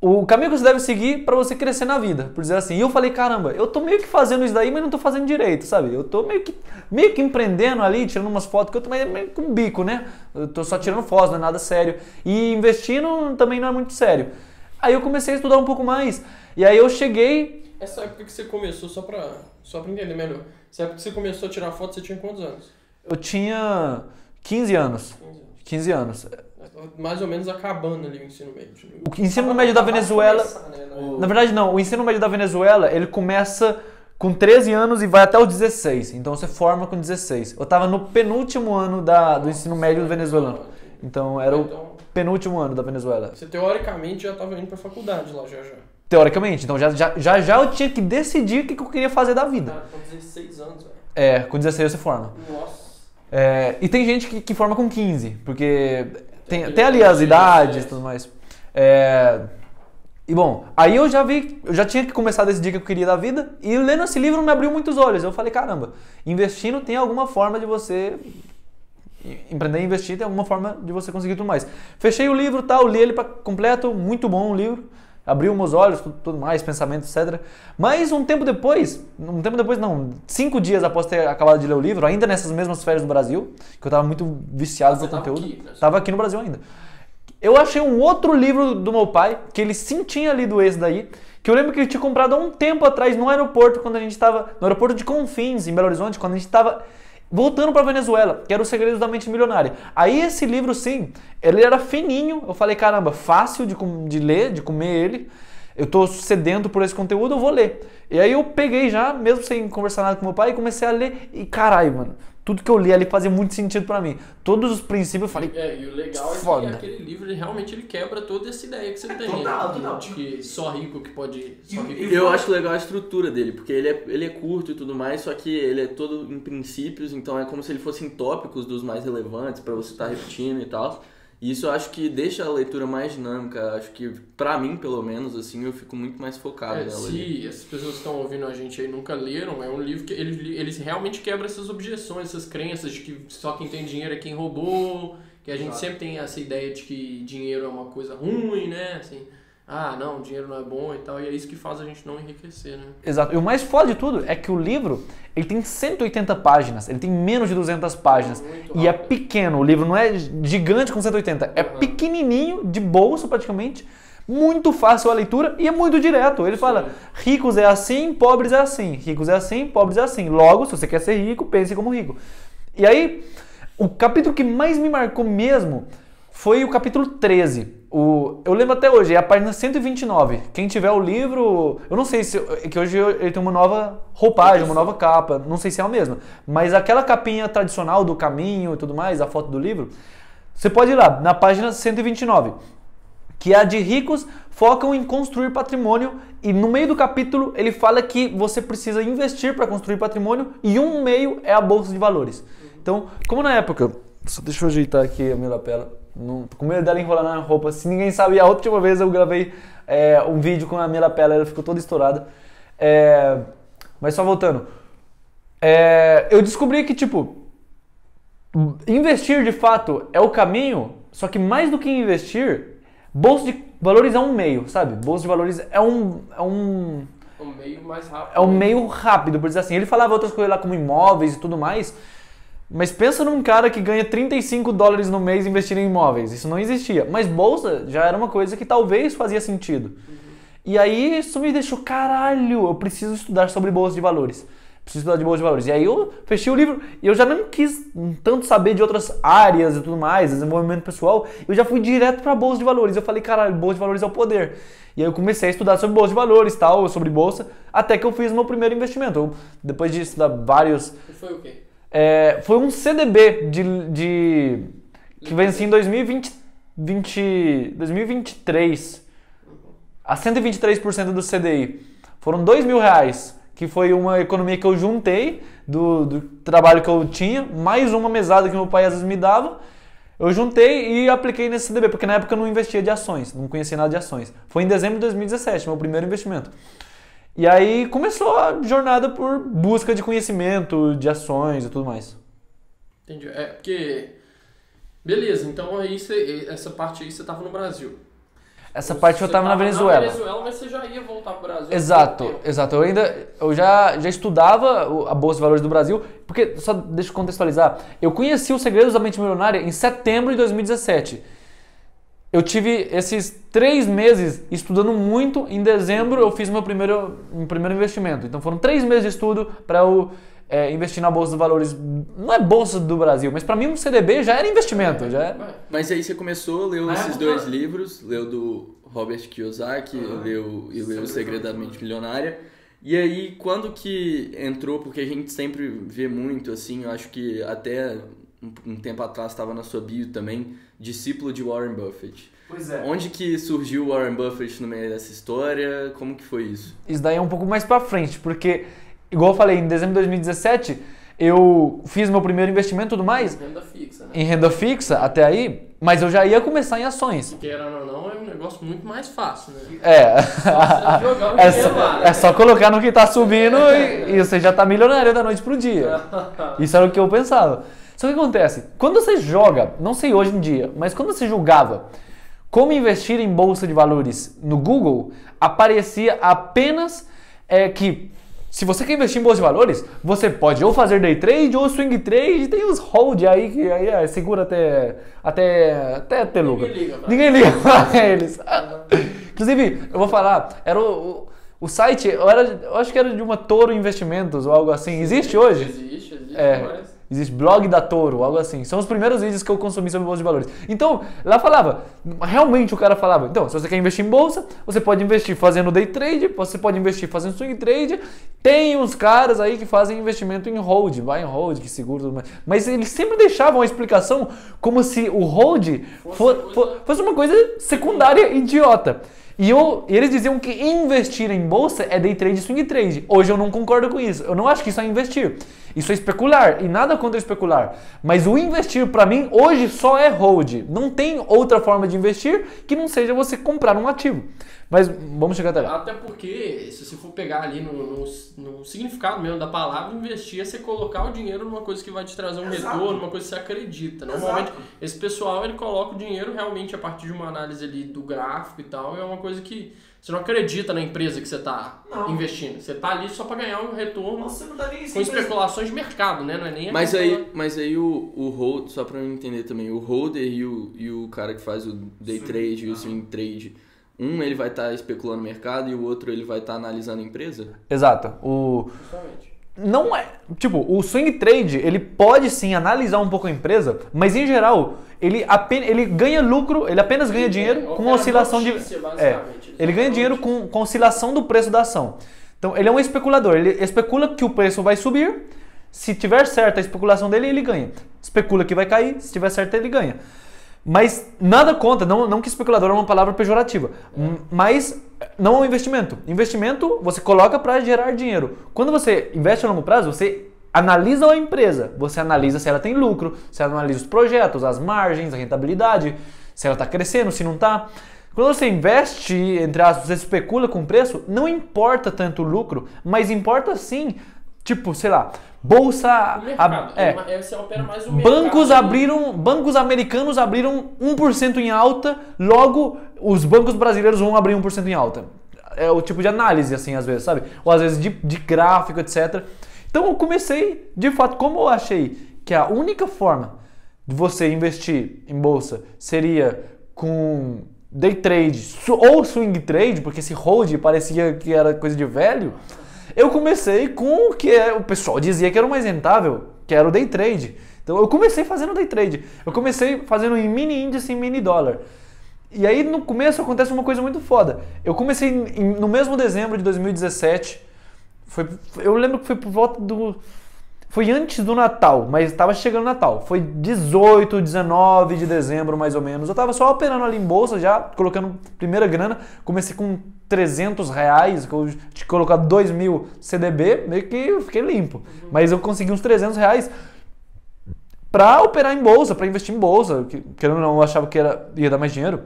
o caminho que você deve seguir para você crescer na vida, por dizer assim. E eu falei, caramba, eu tô meio que fazendo isso daí, mas não tô fazendo direito, sabe? Eu tô meio que empreendendo ali, tirando umas fotos, que eu tô meio com bico, né? Eu tô só tirando fotos, não é nada sério. E investindo também não é muito sério. Aí eu comecei a estudar um pouco mais. E aí eu cheguei... Essa época que você começou, só pra entender melhor, essa época que você começou a tirar foto, você tinha quantos anos? Eu tinha 15 anos. 15 anos. Mais ou menos acabando ali o ensino médio. O ensino médio da Venezuela... Na verdade não, o ensino médio da Venezuela, ele começa com 13 anos e vai até os 16. Então você forma com 16. Eu tava no penúltimo ano do ensino médio venezuelano. Então era o penúltimo ano da Venezuela. Você teoricamente já tava indo pra faculdade lá já. Teoricamente, então já eu tinha que decidir o que eu queria fazer da vida. Com 16 anos, velho. Com 16 você forma. Nossa. E tem gente que forma com 15, porque tem ali as idades e tudo mais. E bom, aí eu já tinha que começar a decidir o que eu queria da vida, e lendo esse livro me abriu muitos olhos. Eu falei, caramba, investindo tem alguma forma de você... Empreender e investir tem alguma forma de você conseguir tudo mais. Fechei o livro, tal, li ele para completo, muito bom o livro. abriu meus olhos, tudo mais, pensamentos, etc. Mas um tempo depois não, 5 dias após ter acabado de ler o livro, ainda nessas mesmas férias do Brasil, que eu tava muito viciado no conteúdo, tava aqui no Brasil ainda. Eu achei um outro livro do meu pai, que ele sim tinha lido esse daí, que eu lembro que ele tinha comprado há um tempo atrás no aeroporto, quando a gente tava, no aeroporto de Confins, em Belo Horizonte, quando a gente tava voltando pra Venezuela, que era Os Segredos da Mente Milionária. Aí esse livro, sim, ele era fininho, eu falei, caramba, fácil de ler, de comer ele, eu tô sedento por esse conteúdo, eu vou ler. E aí eu peguei já, mesmo sem conversar nada com meu pai, e comecei a ler, e caralho, mano, tudo que eu li ali fazia muito sentido pra mim. Todos os princípios eu falei, e o legal é que aquele livro, ele quebra toda essa ideia que você tem. Total. De que só rico que pode... Eu acho legal a estrutura dele, porque ele é curto e tudo mais, só que ele é todo em princípios, então é como se ele fosse em tópicos dos mais relevantes pra você estar repetindo e tal. E isso eu acho que deixa a leitura mais dinâmica, acho que pra mim, pelo menos, assim, eu fico muito mais focado nela. Se essas pessoas que estão ouvindo a gente aí nunca leram, é um livro que ele realmente quebra essas objeções, essas crenças de que só quem tem dinheiro é quem roubou, que a gente sempre tem essa ideia de que dinheiro é uma coisa ruim, né, assim... Ah, não, dinheiro não é bom e tal, e é isso que faz a gente não enriquecer, né? Exato. E o mais foda de tudo é que o livro, ele tem 180 páginas, ele tem menos de 200 páginas. E é pequeno, o livro não é gigante com 180, é pequenininho, de bolso praticamente, muito fácil a leitura e é muito direto. Ele fala, ricos é assim, pobres é assim, ricos é assim, pobres é assim. Logo, se você quer ser rico, pense como rico. E aí, o capítulo que mais me marcou mesmo foi o capítulo 13. Eu lembro até hoje, é a página 129. Quem tiver o livro, eu não sei se... que hoje ele tem uma nova roupagem, uma nova capa, não sei se é a mesma. Mas aquela capinha tradicional do caminho e tudo mais, a foto do livro, você pode ir lá, na página 129. Que é a de ricos focam em construir patrimônio e no meio do capítulo ele fala que você precisa investir para construir patrimônio e um meio é a bolsa de valores. Então, como na época... Só deixa eu ajeitar aqui a minha lapela. Tô com medo dela enrolar na roupa. Se ninguém sabe, a última vez eu gravei um vídeo com a minha lapela, ela ficou toda estourada. Mas só voltando. Eu descobri que, tipo, investir de fato é o caminho, só que mais do que investir, bolsa de valores é um meio, sabe? Bolsa de valores é um meio mais rápido. É um meio rápido, por dizer assim. Ele falava outras coisas lá como imóveis e tudo mais. Mas pensa num cara que ganha $35 no mês investindo em imóveis. Isso não existia. Mas bolsa já era uma coisa que talvez fazia sentido. E aí isso me deixou, caralho, eu preciso estudar sobre bolsa de valores. Preciso estudar de bolsa de valores. E aí eu fechei o livro e eu já não quis tanto saber de outras áreas e tudo mais, desenvolvimento pessoal. Eu já fui direto pra bolsa de valores. Eu falei, caralho, bolsa de valores é o poder. E aí eu comecei a estudar sobre bolsa de valores, tal, sobre bolsa, até que eu fiz meu primeiro investimento. Depois de estudar vários... E foi o quê? Foi um CDB que vencia em 2023, a 123% do CDI. Foram R$2.000, que foi uma economia que eu juntei do trabalho que eu tinha, mais uma mesada que meu pai às vezes me dava. Eu juntei e apliquei nesse CDB, porque na época eu não investia de ações, não conhecia nada de ações. Foi em dezembro de 2017, meu primeiro investimento. E aí começou a jornada por busca de conhecimento, de ações e tudo mais. Entendi. Porque... Beleza, então aí essa parte aí você estava no Brasil. Essa parte eu estava na Venezuela. Mas você já ia voltar para o Brasil? Exato. Eu já estudava a Bolsa de Valores do Brasil, porque, só deixa eu contextualizar, eu conheci Os Segredos da Mente Milionária em setembro de 2017. Eu tive esses 3 meses estudando muito. Em dezembro eu fiz meu primeiro investimento. Então foram 3 meses de estudo para eu investir na Bolsa de Valores. Não é Bolsa do Brasil, mas para mim um CDB já era investimento. Mas aí você começou, leu esses 2 livros, leu do Robert Kiyosaki, leu O Segredo da Mente Milionária. E aí quando que entrou, porque a gente sempre vê muito assim, eu acho que até... um tempo atrás estava na sua bio também, discípulo de Warren Buffett. Pois é. Onde que surgiu Warren Buffett no meio dessa história? Como que foi isso? Isso daí é um pouco mais pra frente, porque, igual eu falei, em dezembro de 2017, eu fiz meu primeiro investimento e tudo mais. Em renda fixa, né? Em renda fixa, até aí, mas eu já ia começar em ações. Que era ou não, é um negócio muito mais fácil, né? É só colocar no que tá subindo e você já tá milionário da noite pro dia. Isso era o que eu pensava. Só que o que acontece? Quando você joga, não sei hoje em dia, mas quando você jogava como investir em bolsa de valores no Google, aparecia apenas que se você quer investir em bolsa de valores, você pode ou fazer day trade ou swing trade, tem os hold aí que aí segura até ter lucro. Ninguém liga pra eles. Inclusive, eu vou falar, era o site, eu acho que era de uma Toro Investimentos ou algo assim. Existe hoje? Existe, mas... Existe blog da Toro, algo assim. São os primeiros vídeos que eu consumi sobre bolsa de valores. Então, lá falava, realmente o cara falava, então, se você quer investir em bolsa, você pode investir fazendo day trade, você pode investir fazendo swing trade. Tem uns caras aí que fazem investimento em hold, buy and hold, que segura tudo mais. Mas eles sempre deixavam a explicação como se o hold fosse uma coisa secundária idiota. E eles diziam que investir em bolsa é day trade e swing trade. Hoje eu não concordo com isso. Eu não acho que isso é investir. Isso é especular. E nada contra especular. Mas o investir, para mim, hoje só é hold. Não tem outra forma de investir que não seja você comprar um ativo. Mas vamos chegar até lá. Até porque, se você for pegar ali no significado mesmo da palavra, investir é você colocar o dinheiro numa coisa que vai te trazer um retorno, uma coisa que você acredita. Normalmente, esse pessoal, ele coloca o dinheiro realmente a partir de uma análise ali do gráfico e tal, é uma coisa que você não acredita na empresa que você está investindo. Você está ali só para ganhar um retorno com especulações de mercado, né? Não é nem mas aí o hold, só para eu entender também, o holder e o cara que faz o day trade e o swing trade, ele vai estar especulando o mercado e o outro ele vai estar analisando a empresa? Exato. Não é... Tipo, o swing trade, ele pode sim analisar um pouco a empresa, mas em geral, ele ganha lucro, ele apenas ganha dinheiro com a oscilação de... ele ganha dinheiro com a oscilação do preço da ação. Então, ele é um especulador. Ele especula que o preço vai subir. Se tiver certa a especulação dele, ele ganha. Especula que vai cair. Se tiver certa, ele ganha. Mas nada contra, não que especulador é uma palavra pejorativa, mas não é um investimento. Investimento você coloca para gerar dinheiro. Quando você investe a longo prazo, você analisa a empresa, você analisa se ela tem lucro, você analisa os projetos, as margens, a rentabilidade, se ela está crescendo, se não está. Quando você investe, entre aspas, você especula com o preço, não importa tanto o lucro, mas importa sim, tipo, sei lá, bolsa... Você opera mais o mercado. Bancos americanos abriram 1% em alta, logo os bancos brasileiros vão abrir 1% em alta. É o tipo de análise, assim, às vezes, sabe? Ou às vezes de gráfico, etc. Então eu comecei, de fato, como eu achei que a única forma de você investir em bolsa seria com day trade ou swing trade, porque esse hold parecia que era coisa de velho, eu comecei com o que o pessoal dizia que era o mais rentável, que era o day trade. Então eu comecei fazendo day trade. Eu comecei fazendo em mini índice e mini dólar. E aí no começo acontece uma coisa muito foda. Eu comecei no mesmo dezembro de 2017. Eu lembro que foi por volta do... Foi antes do Natal, mas estava chegando o Natal. Foi 18, 19 de dezembro, mais ou menos. Eu estava só operando ali em bolsa, já colocando primeira grana. Comecei com R$300, que eu tinha colocado 2.000 CDB, meio que eu fiquei limpo. Mas eu consegui uns R$300 para operar em bolsa, para investir em bolsa. Querendo ou não, eu achava que ia dar mais dinheiro.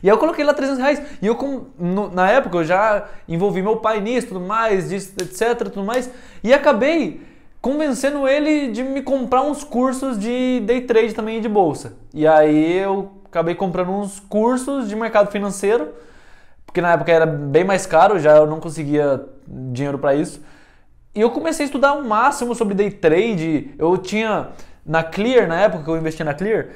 E aí eu coloquei lá R$300. E na época eu já envolvi meu pai nisso, tudo mais, etc, tudo mais. E acabei convencendo ele de me comprar uns cursos de day trade também de bolsa. E aí eu acabei comprando uns cursos de mercado financeiro, porque na época era bem mais caro, já eu não conseguia dinheiro para isso. E eu comecei a estudar o máximo sobre day trade. Eu tinha na Clear, na época que eu investia na Clear,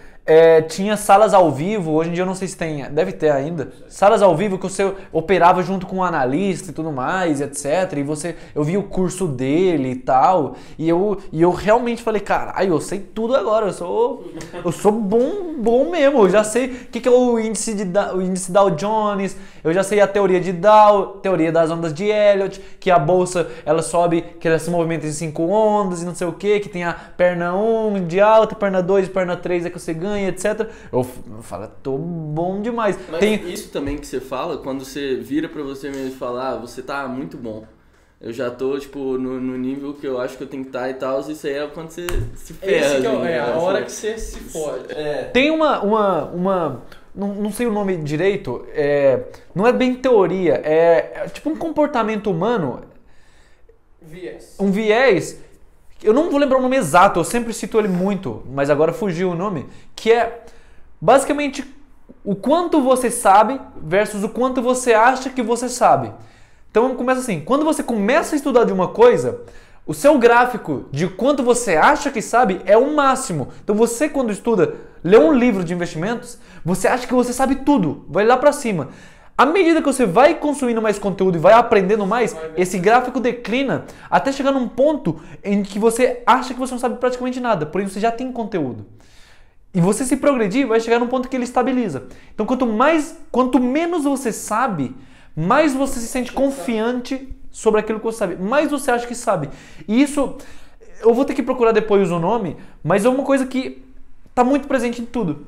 tinha salas ao vivo. Hoje em dia eu não sei se tem, deve ter ainda. Salas ao vivo que você operava junto com um analista e tudo mais, etc. E eu vi o curso dele e tal. E eu realmente falei, caralho, eu sei tudo agora. Eu sou bom mesmo. Eu já sei o que é o índice Dow Jones. Eu já sei a teoria de Dow, teoria das ondas de Elliott, que a bolsa ela sobe, que ela se movimenta em 5 ondas e não sei o que tem a perna 1 de alta, perna 2, perna 3 é que você ganha, etc. Eu falo, tô bom demais. Mas isso também que você fala, quando você vira pra você mesmo e fala, você tá muito bom. Eu já tô, tipo, no nível que eu acho que eu tenho que estar e tal, isso aí é quando você se ferra. Esse que é a hora que você se fode. Tem não sei o nome direito, não é bem teoria, é tipo um comportamento humano, um viés, eu não vou lembrar o nome exato, eu sempre cito ele muito, mas agora fugiu o nome, que é basicamente o quanto você sabe versus o quanto você acha que você sabe. Então começa assim, quando você começa a estudar de uma coisa, o seu gráfico de quanto você acha que sabe é o máximo. Então você quando estuda, lê um livro de investimentos, você acha que você sabe tudo, vai lá pra cima. À medida que você vai consumindo mais conteúdo e vai aprendendo mais, esse gráfico declina até chegar num ponto em que você acha que você não sabe praticamente nada, porém você já tem conteúdo. E você se progredir, vai chegar num ponto que ele estabiliza. Então quanto menos você sabe, mais você se sente confiante sobre aquilo que você sabe, mais você acha que sabe. E isso, eu vou ter que procurar depois o nome, mas é uma coisa que está muito presente em tudo.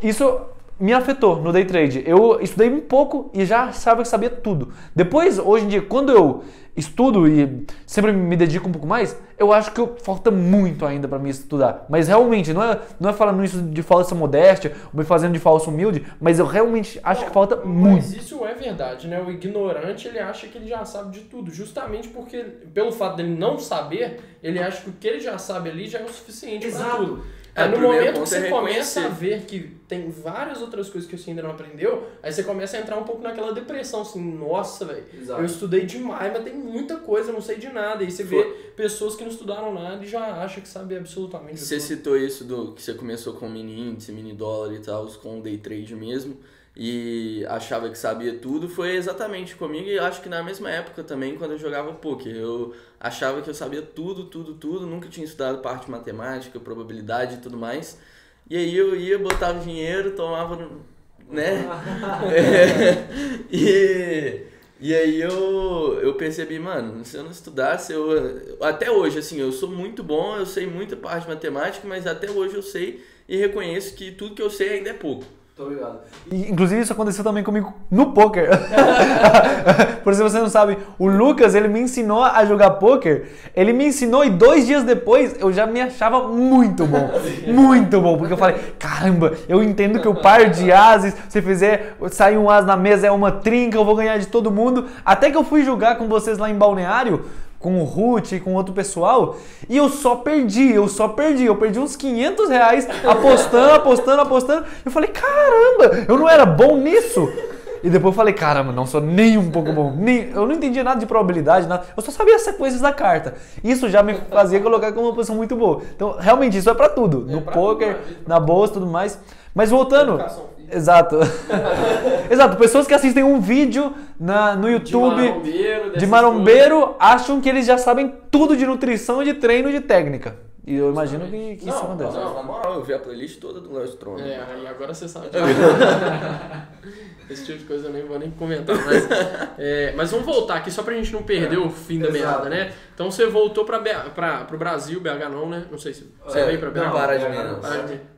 Isso me afetou no day trade. Eu estudei um pouco e já achava que sabia tudo. Depois, hoje em dia, quando eu estudo e sempre me dedico um pouco mais, eu acho que falta muito ainda para mim estudar. Mas realmente, não é falando isso de falsa modéstia, ou me fazendo de falso humilde, mas eu realmente acho que falta muito. Mas isso é verdade, né? O ignorante, ele acha que ele já sabe de tudo. Justamente porque, pelo fato dele não saber, ele acha que o que ele já sabe ali já é o suficiente para tudo. No momento que você começa a ver que tem várias outras coisas que você ainda não aprendeu, aí você começa a entrar um pouco naquela depressão, assim, nossa, velho, eu estudei demais, mas tem muita coisa, eu não sei de nada. E você vê pessoas que não estudaram nada e já acham que sabem absolutamente tudo. Você citou isso que você começou com mini índice, mini dólar e tal, com day trade mesmo, e achava que sabia tudo. Foi exatamente comigo e acho que na mesma época também, quando eu jogava poker. Eu achava que eu sabia tudo, nunca tinha estudado parte de matemática, probabilidade e tudo mais. E aí eu ia, botava dinheiro, tomava, né? E aí eu percebi, mano, se eu não estudasse, até hoje, assim, eu sou muito bom, eu sei muita parte de matemática, mas até hoje eu sei e reconheço que tudo que eu sei ainda é pouco. Tô ligado. Inclusive isso aconteceu também comigo no poker. Por se você não sabe, o Lucas, ele me ensinou a jogar poker. Ele me ensinou e 2 dias depois eu já me achava muito bom. Muito bom, porque eu falei, caramba, eu entendo que o par de ases, se fizer sair um as na mesa é uma trinca, eu vou ganhar de todo mundo. Até que eu fui jogar com vocês lá em Balneário, com o Ruth e com outro pessoal, e eu perdi uns R$500 apostando, eu falei, caramba, eu não era bom nisso, e depois eu falei, caramba, não sou nem um pouco bom, eu não entendia nada de probabilidade, nada. Eu só sabia as sequências da carta, isso já me fazia colocar como uma posição muito boa, então realmente isso é pra tudo, no poker, na bolsa e tudo mais, mas voltando... Exato. Exato. Pessoas que assistem um vídeo no YouTube de marombeiro acham que eles já sabem tudo de nutrição, de treino, de técnica. E eu imagino que isso acontece. Não, na moral, eu vi a playlist toda do Léo Strong. E agora você sabe. Esse tipo de coisa eu nem vou nem comentar. Mas vamos voltar aqui só pra gente não perder o fim da meada, né? Então você voltou pro Brasil, BH não, né? Não sei se você veio pra BH. Não, Pará de Minas.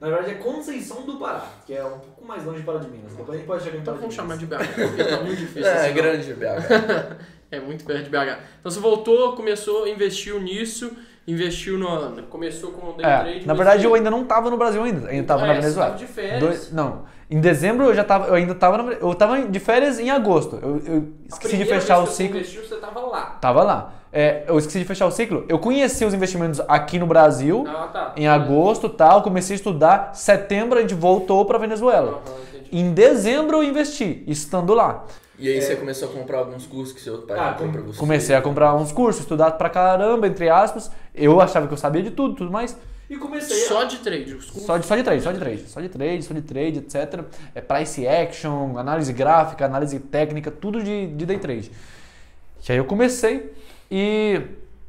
Na verdade é Conceição do Pará, que é um pouco mais longe de Pará de Minas. Depois a gente pode chegar em Pará de Minas. Vamos chamar de BH, porque tá muito difícil. É grande BH. É muito perto de BH. Então você voltou, começou, investiu nisso, começou com o day trade. Na verdade eu ainda não tava no Brasil ainda tava na Venezuela. Você tava de férias. Em dezembro eu tava de férias em agosto. Eu esqueci de fechar o ciclo. Você tava lá. Tava lá. Eu esqueci de fechar o ciclo. Eu conheci os investimentos aqui no Brasil em agosto, tal, comecei a estudar. Setembro a gente voltou para Venezuela. Em dezembro eu investi, estando lá. E aí você começou a comprar alguns cursos que seu pai comprou pra você? Comecei a comprar uns cursos, estudar pra caramba, entre aspas. Eu achava que eu sabia de tudo mais. E comecei Só de trade, os cursos? Só de trade, etc. Price action, análise gráfica, análise técnica, tudo de day trade. E aí eu comecei e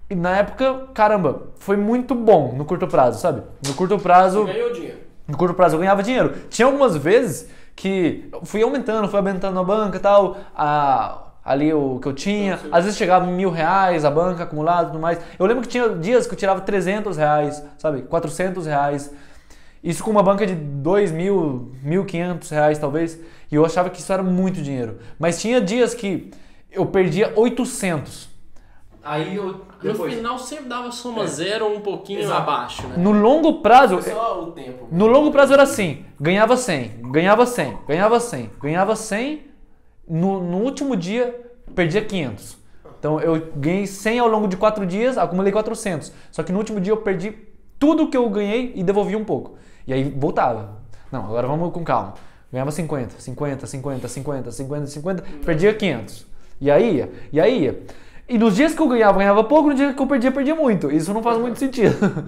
na época, caramba, foi muito bom no curto prazo, sabe? No curto prazo... Você ganhou dinheiro? No curto prazo eu ganhava dinheiro. Tinha algumas vezes que fui aumentando a banca e tal, ali o que eu tinha. Às vezes chegava em R$1.000 a banca acumulada e tudo mais. Eu lembro que tinha dias que eu tirava R$300, sabe? R$400. Isso com uma banca de R$2.000, R$1.500 talvez. E eu achava que isso era muito dinheiro. Mas tinha dias que eu perdia 800. Aí no final sempre dava soma zero ou um pouquinho abaixo, né? No longo prazo... Só o tempo. No longo prazo era assim, ganhava 100, ganhava 100, ganhava 100, ganhava 100, no último dia perdia 500. Então eu ganhei 100 ao longo de 4 dias, acumulei 400. Só que no último dia eu perdi tudo que eu ganhei e devolvi um pouco. E aí voltava. Não, agora vamos com calma. Ganhava 50, 50, 50, 50, 50, 50, perdia 500. E aí ia. E nos dias que eu ganhava pouco, no dia que eu perdia muito. Isso não faz muito sentido.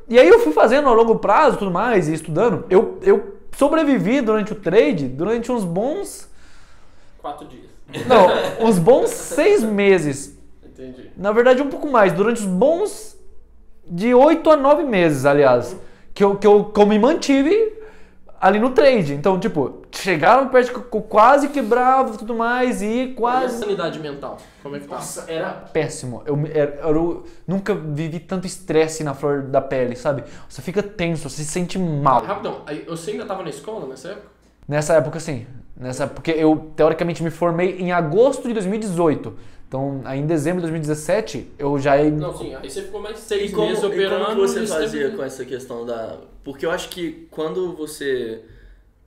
E aí eu fui fazendo a longo prazo e tudo mais, e estudando. Eu sobrevivi durante o trade, durante uns bons... 4 dias. Não, uns bons 6 meses. Entendi. Na verdade, um pouco mais. Durante os bons de 8 a 9 meses, aliás. Que eu me mantive ali no trade. Então, tipo, chegaram perto que eu quase quebrava e tudo mais e E a quase... sanidade mental? Como é que tá? Nossa, era péssimo. Eu nunca vivi tanto estresse na flor da pele, sabe? Você fica tenso, você se sente mal. Rapidão, você ainda tava na escola nessa época? Nessa época, sim. Porque eu, teoricamente, me formei em agosto de 2018. Então, aí em dezembro de 2017, eu já... Não, sim. Aí você ficou mais 6 E como, meses e operando. como que você nesse fazia tempo- com essa questão da... Porque eu acho que quando você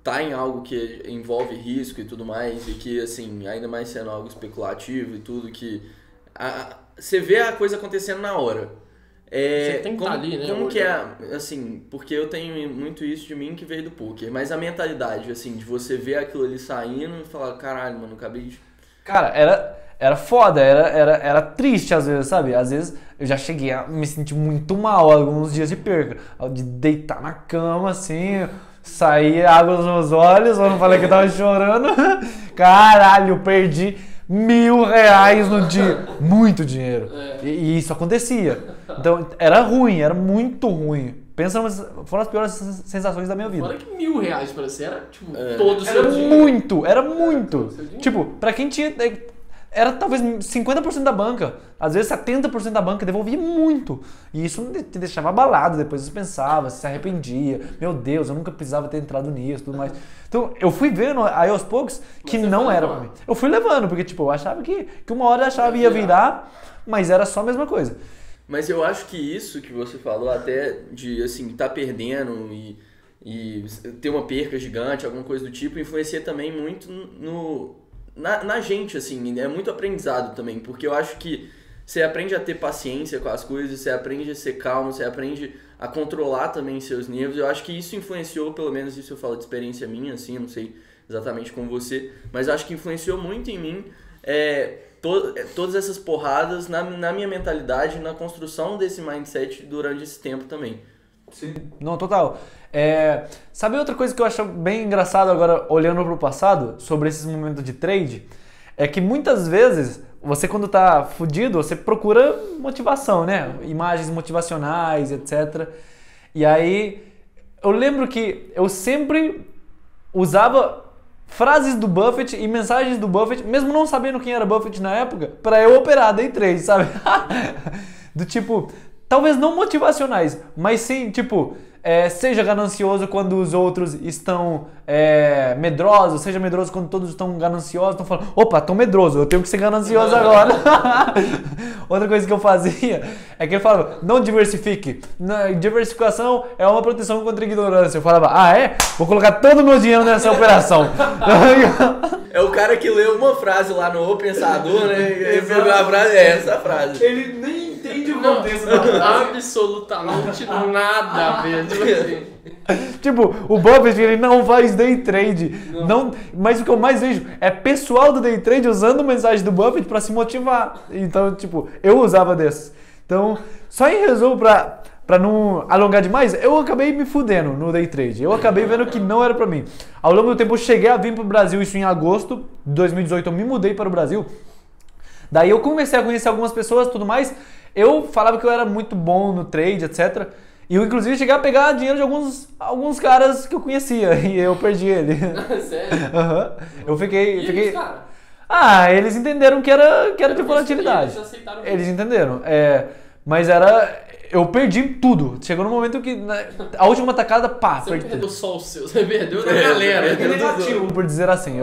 tá em algo que envolve risco e tudo mais, e que, assim, ainda mais sendo algo especulativo e tudo, que você vê a coisa acontecendo na hora. Você tem que estar ali, né? Como que é, assim, porque eu tenho muito isso de mim que veio do poker, mas a mentalidade, assim, de você ver aquilo ali saindo e falar, caralho, mano, acabei de... Cara, era foda, era triste às vezes, sabe? Às vezes eu já cheguei a me sentir muito mal alguns dias de perca. De deitar na cama, assim, sair água nos meus olhos, eu não falei que eu tava chorando. Caralho, eu perdi R$1.000 no dia. Muito dinheiro. E isso acontecia. Então, era ruim, era muito ruim. Pensa, foram as piores sensações da minha vida. Fora que R$1.000 pra você era, tipo, todo o seu Era dinheiro. era muito. Seu dinheiro. Tipo, pra quem tinha... Era talvez 50% da banca. Às vezes 70% da banca devolvia muito. E isso te deixava abalado. Depois você pensava, se arrependia. Meu Deus, eu nunca precisava ter entrado nisso e tudo mais. Então, eu fui vendo aí aos poucos que você não foi era levando. pra mim. Eu fui levando, porque tipo, eu achava que uma hora a chave ia virar, mas era só a mesma coisa. Mas eu acho que isso que você falou, até de, assim, tá perdendo e ter uma perca gigante, alguma coisa do tipo, influencia também muito na gente, assim, é muito aprendizado também, porque eu acho que você aprende a ter paciência com as coisas, você aprende a ser calmo, você aprende a controlar também seus nervos. Eu acho que isso influenciou, pelo menos isso eu falo de experiência minha, assim, eu não sei exatamente como você, mas acho que influenciou muito em mim todas essas porradas na minha mentalidade, na construção desse mindset durante esse tempo também. Sim. Não, total. Sabe outra coisa que eu acho bem engraçado agora, olhando pro passado, sobre esses momentos de trade? É que muitas vezes, você quando tá fudido, você procura motivação, né? Imagens motivacionais, etc. E aí, eu lembro que eu sempre usava frases do Buffett e mensagens do Buffett, mesmo não sabendo quem era Buffett na época, pra eu operar day trade, sabe? Do tipo, talvez não motivacionais, mas sim, tipo, seja ganancioso quando os outros estão medrosos, seja medroso quando todos estão gananciosos, estão falando, opa, tô medroso, eu tenho que ser ganancioso agora. Outra coisa que eu fazia é que ele falava, não diversifique, diversificação é uma proteção contra a ignorância. Eu falava, vou colocar todo o meu dinheiro nessa operação. É o cara que leu uma frase lá no O Pensador, né? Ele pegou a frase, essa frase. Ele nem entende o Não, contexto da frase. absolutamente nada a ver. Tipo assim. Tipo, o Buffett, ele não faz day trade. Não, mas o que eu mais vejo é pessoal do day trade usando mensagem do Buffett pra se motivar. Então, tipo, eu usava dessas. Então, só em resumo, pra não alongar demais, eu acabei me fudendo no day trade. Eu acabei vendo que não era pra mim. Ao longo do tempo, eu cheguei a vir pro Brasil, isso em agosto de 2018, eu me mudei para o Brasil. Daí eu comecei a conhecer algumas pessoas e tudo mais. Eu falava que eu era muito bom no trade, etc. E eu, inclusive, cheguei a pegar dinheiro de alguns caras que eu conhecia. E eu perdi ele. Sério? Uhum. Eu fiquei... E cara? Eles entenderam que era de volatilidade. Eles aceitaram. Eles entenderam. Mas era... Eu perdi tudo. Chegou no momento que... A última tacada, Você perdi não perdeu tudo. só o seu, você perdeu da galera. É negativo, por dizer assim.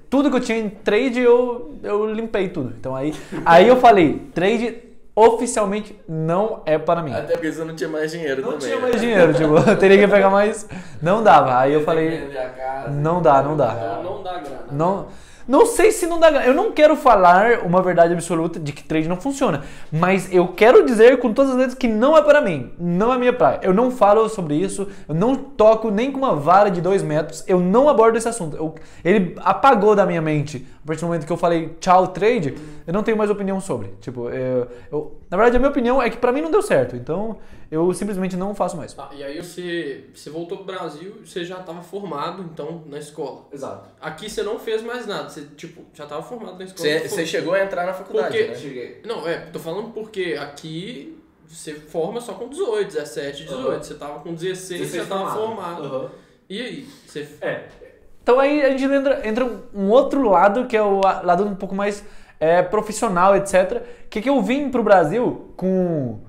Tudo que eu tinha em trade, eu limpei tudo. Então aí eu falei, trade oficialmente não é para mim. Até porque você não tinha mais dinheiro também. Não tinha mais dinheiro, tipo, eu teria que pegar mais... Não dava. Aí eu falei, não dá. Então não dá grana. Não sei se não dá grana. Eu não quero falar uma verdade absoluta de que trade não funciona. Mas eu quero dizer com todas as letras que não é para mim. Não é minha praia. Eu não falo sobre isso. Eu não toco nem com uma vara de 2 metros. Eu não abordo esse assunto. Ele apagou da minha mente. A partir do momento que eu falei tchau trade, eu não tenho mais opinião sobre. Tipo, na verdade a minha opinião é que pra mim não deu certo. Então eu simplesmente não faço mais. E aí você voltou pro Brasil, você já estava formado, então, na escola. Exato. Aqui você não fez mais nada, você, tipo, já estava formado na escola. Você chegou a entrar na faculdade, porque, né? Cheguei. Não, tô falando porque aqui você forma só com 18, 17, 18. Você tava com 16, você tava formado. E aí? Você... Então aí a gente entra um outro lado, que é o lado um pouco mais profissional, etc. Que eu vim pro Brasil com...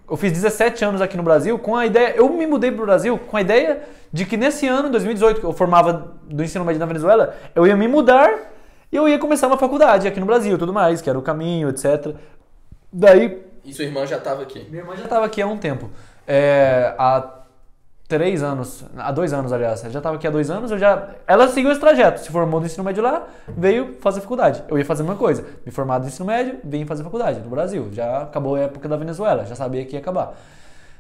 Eu fiz 17 anos aqui no Brasil com a ideia... Eu me mudei pro Brasil com a ideia de que nesse ano, 2018, que eu formava do ensino médio na Venezuela, eu ia me mudar e eu ia começar uma faculdade aqui no Brasil, tudo mais, que era o caminho, etc. Daí... E sua irmã já estava aqui? Minha irmã já estava aqui há um tempo. Há 3 anos, há 2 anos, aliás. Ela já estava aqui há 2 anos, ela seguiu esse trajeto. Se formou no ensino médio lá, veio fazer faculdade. Eu ia fazer a mesma coisa. Me formar do ensino médio, vim fazer faculdade no Brasil. Já acabou a época da Venezuela, já sabia que ia acabar.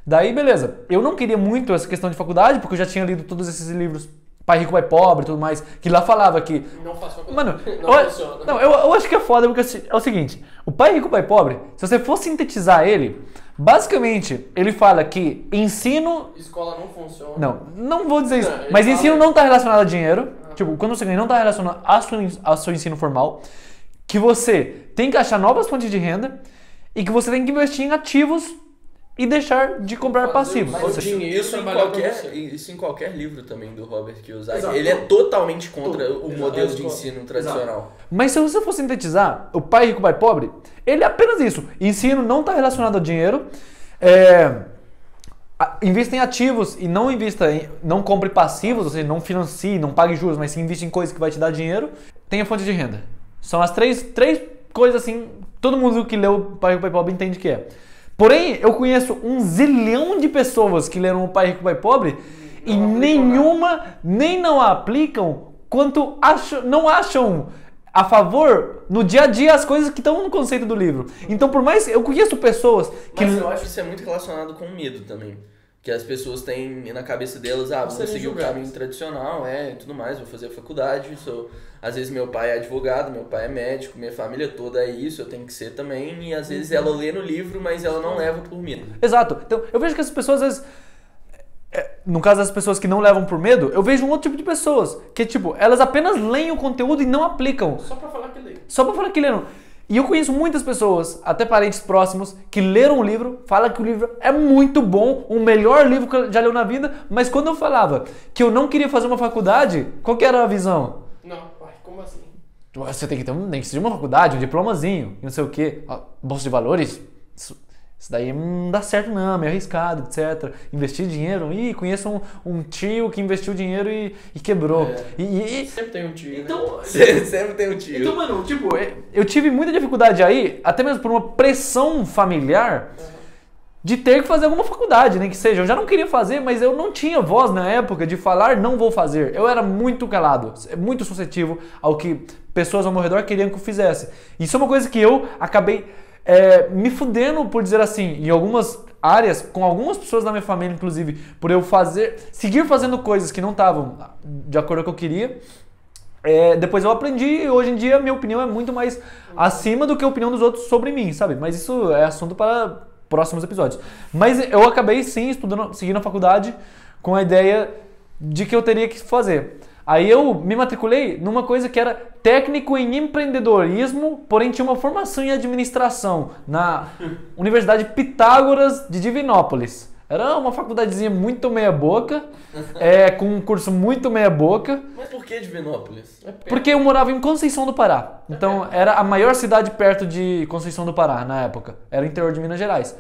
Daí, beleza. Eu não queria muito essa questão de faculdade, porque eu já tinha lido todos esses livros, Pai Rico, Pai Pobre e tudo mais, que lá falava que... Não faço faculdade. Mano, não funciona. Não, eu acho que é foda, porque é o seguinte, o Pai Rico, Pai Pobre, se você for sintetizar ele, basicamente, ele fala que ensino... Escola não funciona. Não vou dizer isso, mas ensino não está relacionado a dinheiro, tipo, quando você ganha não está relacionado ao seu ensino formal, que você tem que achar novas fontes de renda e que você tem que investir em ativos e deixar de comprar passivos. Mas isso em qualquer livro também do Robert Kiyosaki. Ele é totalmente contra o modelo de ensino tradicional. Exato. Mas se você for sintetizar, o Pai Rico, Pai Pobre, ele é apenas isso. Ensino não está relacionado ao dinheiro. Invista em ativos e não compre passivos, ou seja, não financie, não pague juros, mas sim investe em coisas que vai te dar dinheiro. Tenha fonte de renda. São as três coisas assim, todo mundo que leu o Pai Rico, Pai Pobre entende que é. Porém, eu conheço um zilhão de pessoas que leram o Pai Rico, Pai Pobre e nenhuma, nem não a aplicam, quanto não acham a favor no dia a dia as coisas que estão no conceito do livro. Então, por mais... Eu conheço pessoas que... Mas eu acho que isso é muito relacionado com medo também. Que as pessoas têm na cabeça delas, vou seguir o caminho tradicional, e tudo mais, vou fazer a faculdade, às vezes meu pai é advogado, meu pai é médico, minha família toda é isso, eu tenho que ser também, e às vezes ela lê no livro, mas ela não leva por medo. Exato. Então, eu vejo que as pessoas, às vezes, no caso das pessoas que não levam por medo, eu vejo um outro tipo de pessoas, que tipo, elas apenas leem o conteúdo e não aplicam. Só pra falar que leram. Só pra falar que leram. E eu conheço muitas pessoas, até parentes próximos, que leram o livro, falam que o livro é muito bom, o melhor livro que eu já leu na vida, mas quando eu falava que eu não queria fazer uma faculdade, qual que era a visão? Não, como assim? Você tem que ter nem que seja uma faculdade, um diplomazinho, não sei o quê. Bolsa de valores? Isso daí não dá certo não, é meio arriscado, etc. Investir dinheiro, conheço um tio que investiu dinheiro e quebrou. Sempre tem um tio, então, né? Sempre tem um tio. Então, mano, tipo, eu tive muita dificuldade aí, até mesmo por uma pressão familiar, de ter que fazer alguma faculdade, nem que seja. Eu já não queria fazer, mas eu não tinha voz na época de falar não vou fazer. Eu era muito calado, muito suscetível ao que pessoas ao meu redor queriam que eu fizesse. Isso é uma coisa que eu acabei... me fudendo, por dizer assim, em algumas áreas, com algumas pessoas da minha família, inclusive, por eu seguir fazendo coisas que não estavam de acordo com o que eu queria. Depois eu aprendi e hoje em dia a minha opinião é muito mais acima do que a opinião dos outros sobre mim, sabe? Mas isso é assunto para próximos episódios. Mas eu acabei sim seguindo a faculdade com a ideia de que eu teria que fazer. Aí eu me matriculei numa coisa que era técnico em empreendedorismo, porém tinha uma formação em administração na Universidade Pitágoras de Divinópolis. Era uma faculdadezinha muito meia boca, com um curso muito meia boca. Mas por que Divinópolis? Porque eu morava em Conceição do Pará. Então era a maior cidade perto de Conceição do Pará na época. Era o interior de Minas Gerais.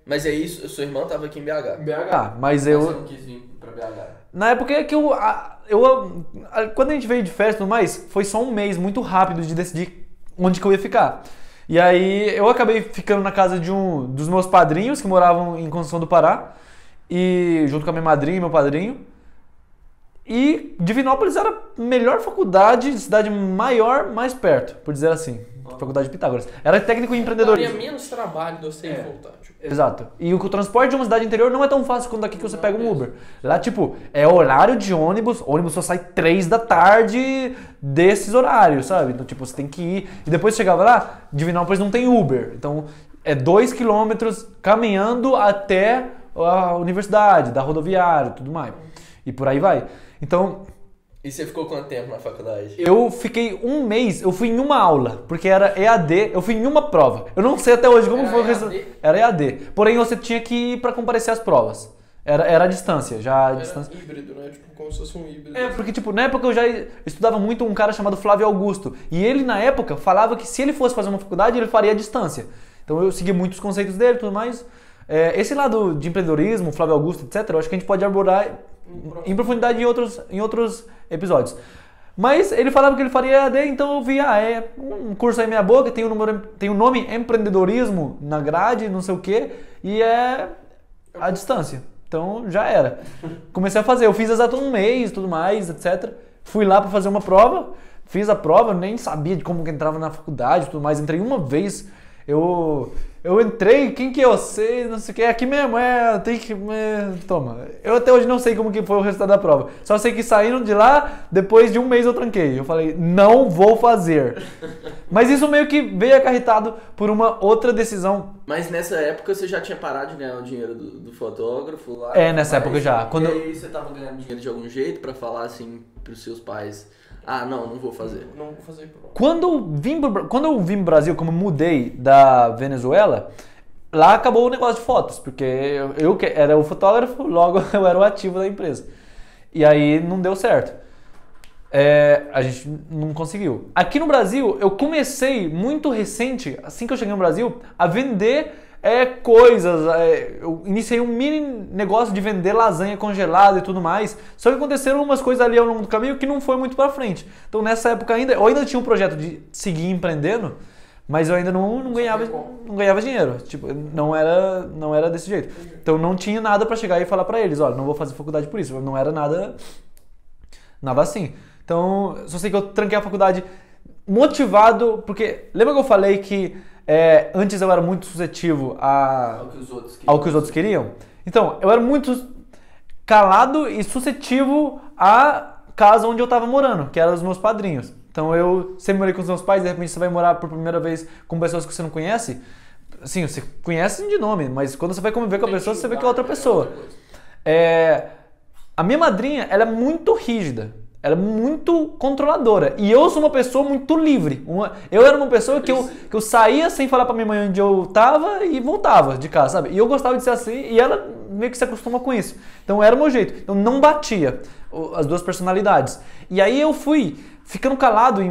Mas aí sua irmã estava aqui em BH. Mas você não quis vir pra BH? Na época é que quando a gente veio de festa e tudo mais, foi só um mês muito rápido de decidir onde que eu ia ficar. E aí eu acabei ficando na casa de um dos meus padrinhos que moravam em Conceição do Pará, e junto com a minha madrinha e meu padrinho. E Divinópolis era a melhor faculdade, cidade maior, mais perto, por dizer assim. Faculdade de Pitágoras. Era técnico em empreendedorismo. Daria menos trabalho de você ir voltar. Tipo. Exato. E o transporte de uma cidade interior não é tão fácil quanto aqui que você pega um Uber. Lá, tipo, é horário de ônibus só sai 3 da tarde desses horários, sabe? Então, tipo, você tem que ir. E depois você chegava lá, Divinópolis não tem Uber. Então, é 2 quilômetros caminhando até a universidade, da rodoviária e tudo mais. E por aí vai. Então... E você ficou quanto tempo na faculdade? Eu fiquei um mês, eu fui em uma aula, porque era EAD, eu fui em uma prova. Eu não sei até hoje como foi o resultado. Era EAD. Porém, você tinha que ir pra comparecer às provas. Era a distância, já a distância. Híbrido, né? Tipo, como se fosse um híbrido. Porque, tipo, na época eu já estudava muito um cara chamado Flávio Augusto. E ele, na época, falava que se ele fosse fazer uma faculdade, ele faria a distância. Então eu segui muitos conceitos dele e tudo mais. Esse lado de empreendedorismo, Flávio Augusto, etc., eu acho que a gente pode abordar em profundidade em outros episódios. Mas ele falava que ele faria EAD, então eu vi, um curso aí meia boca, tem o nome empreendedorismo na grade, não sei o quê, e é a distância. Então já era. Comecei a fazer, eu fiz exato um mês, tudo mais, etc. Fui lá para fazer uma prova, fiz a prova, nem sabia de como que entrava na faculdade, tudo mais, entrei uma vez. Eu entrei, quem que eu sei, não sei o que, aqui mesmo, tem que... toma. Eu até hoje não sei como que foi o resultado da prova. Só sei que saindo de lá, depois de um mês eu tranquei. Eu falei, não vou fazer. Mas isso meio que veio acarretado por uma outra decisão. Mas nessa época você já tinha parado de ganhar o dinheiro do fotógrafo lá? Nessa época já. E aí você tava ganhando dinheiro de algum jeito pra falar assim pros seus pais... não vou fazer. Não vou fazer. Quando eu vim pro Brasil, como mudei da Venezuela, lá acabou o negócio de fotos, porque eu era o fotógrafo, logo eu era o ativo da empresa. E aí não deu certo. A gente não conseguiu. Aqui no Brasil, eu comecei muito recente, assim que eu cheguei no Brasil, a vender coisas. Eu iniciei um mini negócio de vender lasanha congelada e tudo mais. Só que aconteceram umas coisas ali ao longo do caminho que não foi muito pra frente. Então nessa época eu ainda tinha um projeto de seguir empreendendo, mas eu ainda não ganhava dinheiro. Tipo, não era desse jeito. Então não tinha nada pra chegar e falar pra eles, olha, não vou fazer faculdade por isso. Não era nada assim. Então, só sei que eu tranquei a faculdade motivado, porque lembra que eu falei que antes eu era muito suscetível ao que os outros queriam? Então, eu era muito calado e suscetível à casa onde eu estava morando, que eram os meus padrinhos. Então, eu sempre morei com os meus pais, de repente você vai morar por primeira vez com pessoas que você não conhece. Assim, você conhece de nome, mas quando você vai conviver com a pessoa, você vê que é outra pessoa. A minha madrinha, ela é muito rígida. Ela é muito controladora. E eu sou uma pessoa muito livre. Eu era uma pessoa que eu saía sem falar pra minha mãe onde eu tava e voltava de casa, sabe? E eu gostava de ser assim e ela meio que se acostuma com isso. Então era o meu jeito. Então não batia as duas personalidades. E aí eu fui ficando calado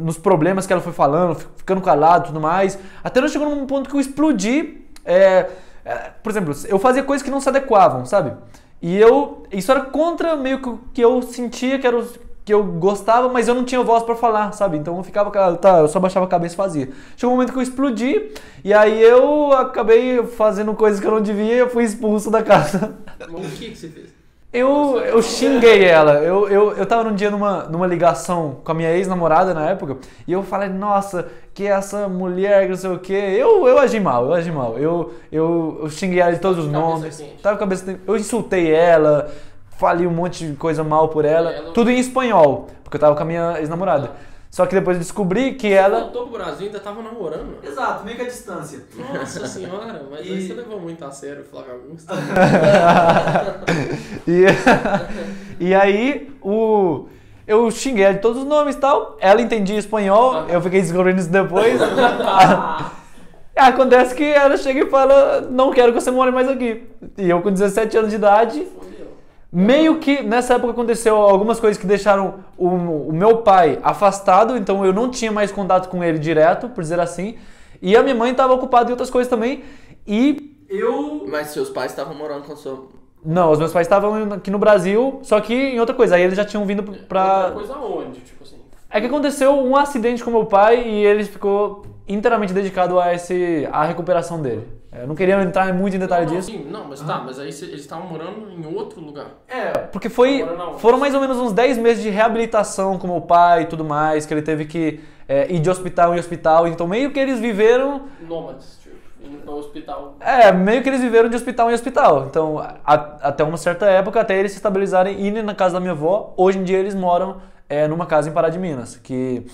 nos problemas que ela foi falando, ficando calado e tudo mais. Até não chegou num ponto que eu explodi. Por exemplo, eu fazia coisas que não se adequavam, sabe? E isso era contra meio que eu sentia que eu gostava, mas eu não tinha voz pra falar, sabe? Então eu ficava, eu só baixava a cabeça e fazia. Chegou um momento que eu explodi, e aí eu acabei fazendo coisas que eu não devia e eu fui expulso da casa. Mas o que você fez? Eu xinguei ela. Eu tava num dia numa ligação com a minha ex-namorada na época, e eu falei, nossa, que essa mulher, que não sei o quê. Eu agi mal. Eu xinguei ela de todos os nomes. Eu insultei ela, falei um monte de coisa mal por ela. Tudo em espanhol, porque eu tava com a minha ex-namorada. Só que depois eu descobri que ela... Você voltou pro Brasil e ainda tava namorando? Exato, meio que a distância. Nossa senhora, mas aí você levou muito a sério o Flávio Augusto. E aí, eu xinguei ela de todos os nomes e tal. Ela entendia espanhol, eu fiquei descobrindo isso depois. Acontece que ela chega e fala, não quero que você more mais aqui. E eu com 17 anos de idade... Meio que nessa época aconteceu algumas coisas que deixaram o meu pai afastado, então eu não tinha mais contato com ele direto, por dizer assim. E a minha mãe estava ocupada em outras coisas também. Mas seus pais estavam morando com a sua... Não, os meus pais estavam aqui no Brasil, só que em outra coisa. Aí eles já tinham vindo pra... Outra coisa aonde? Tipo assim... É que aconteceu um acidente com meu pai e ele ficou inteiramente dedicado à recuperação dele. Eu não queria entrar muito em detalhe disso. Sim, não, mas tá, mas aí eles estavam morando em outro lugar. Porque foram mais ou menos uns 10 meses de reabilitação com meu pai e tudo mais, que ele teve que ir de hospital em hospital, então meio que eles viveram... Nômades, tipo, indo no hospital. Meio que eles viveram de hospital em hospital, então até uma certa época, até eles se estabilizarem e ir na casa da minha avó, hoje em dia eles moram numa casa em Pará de Minas, que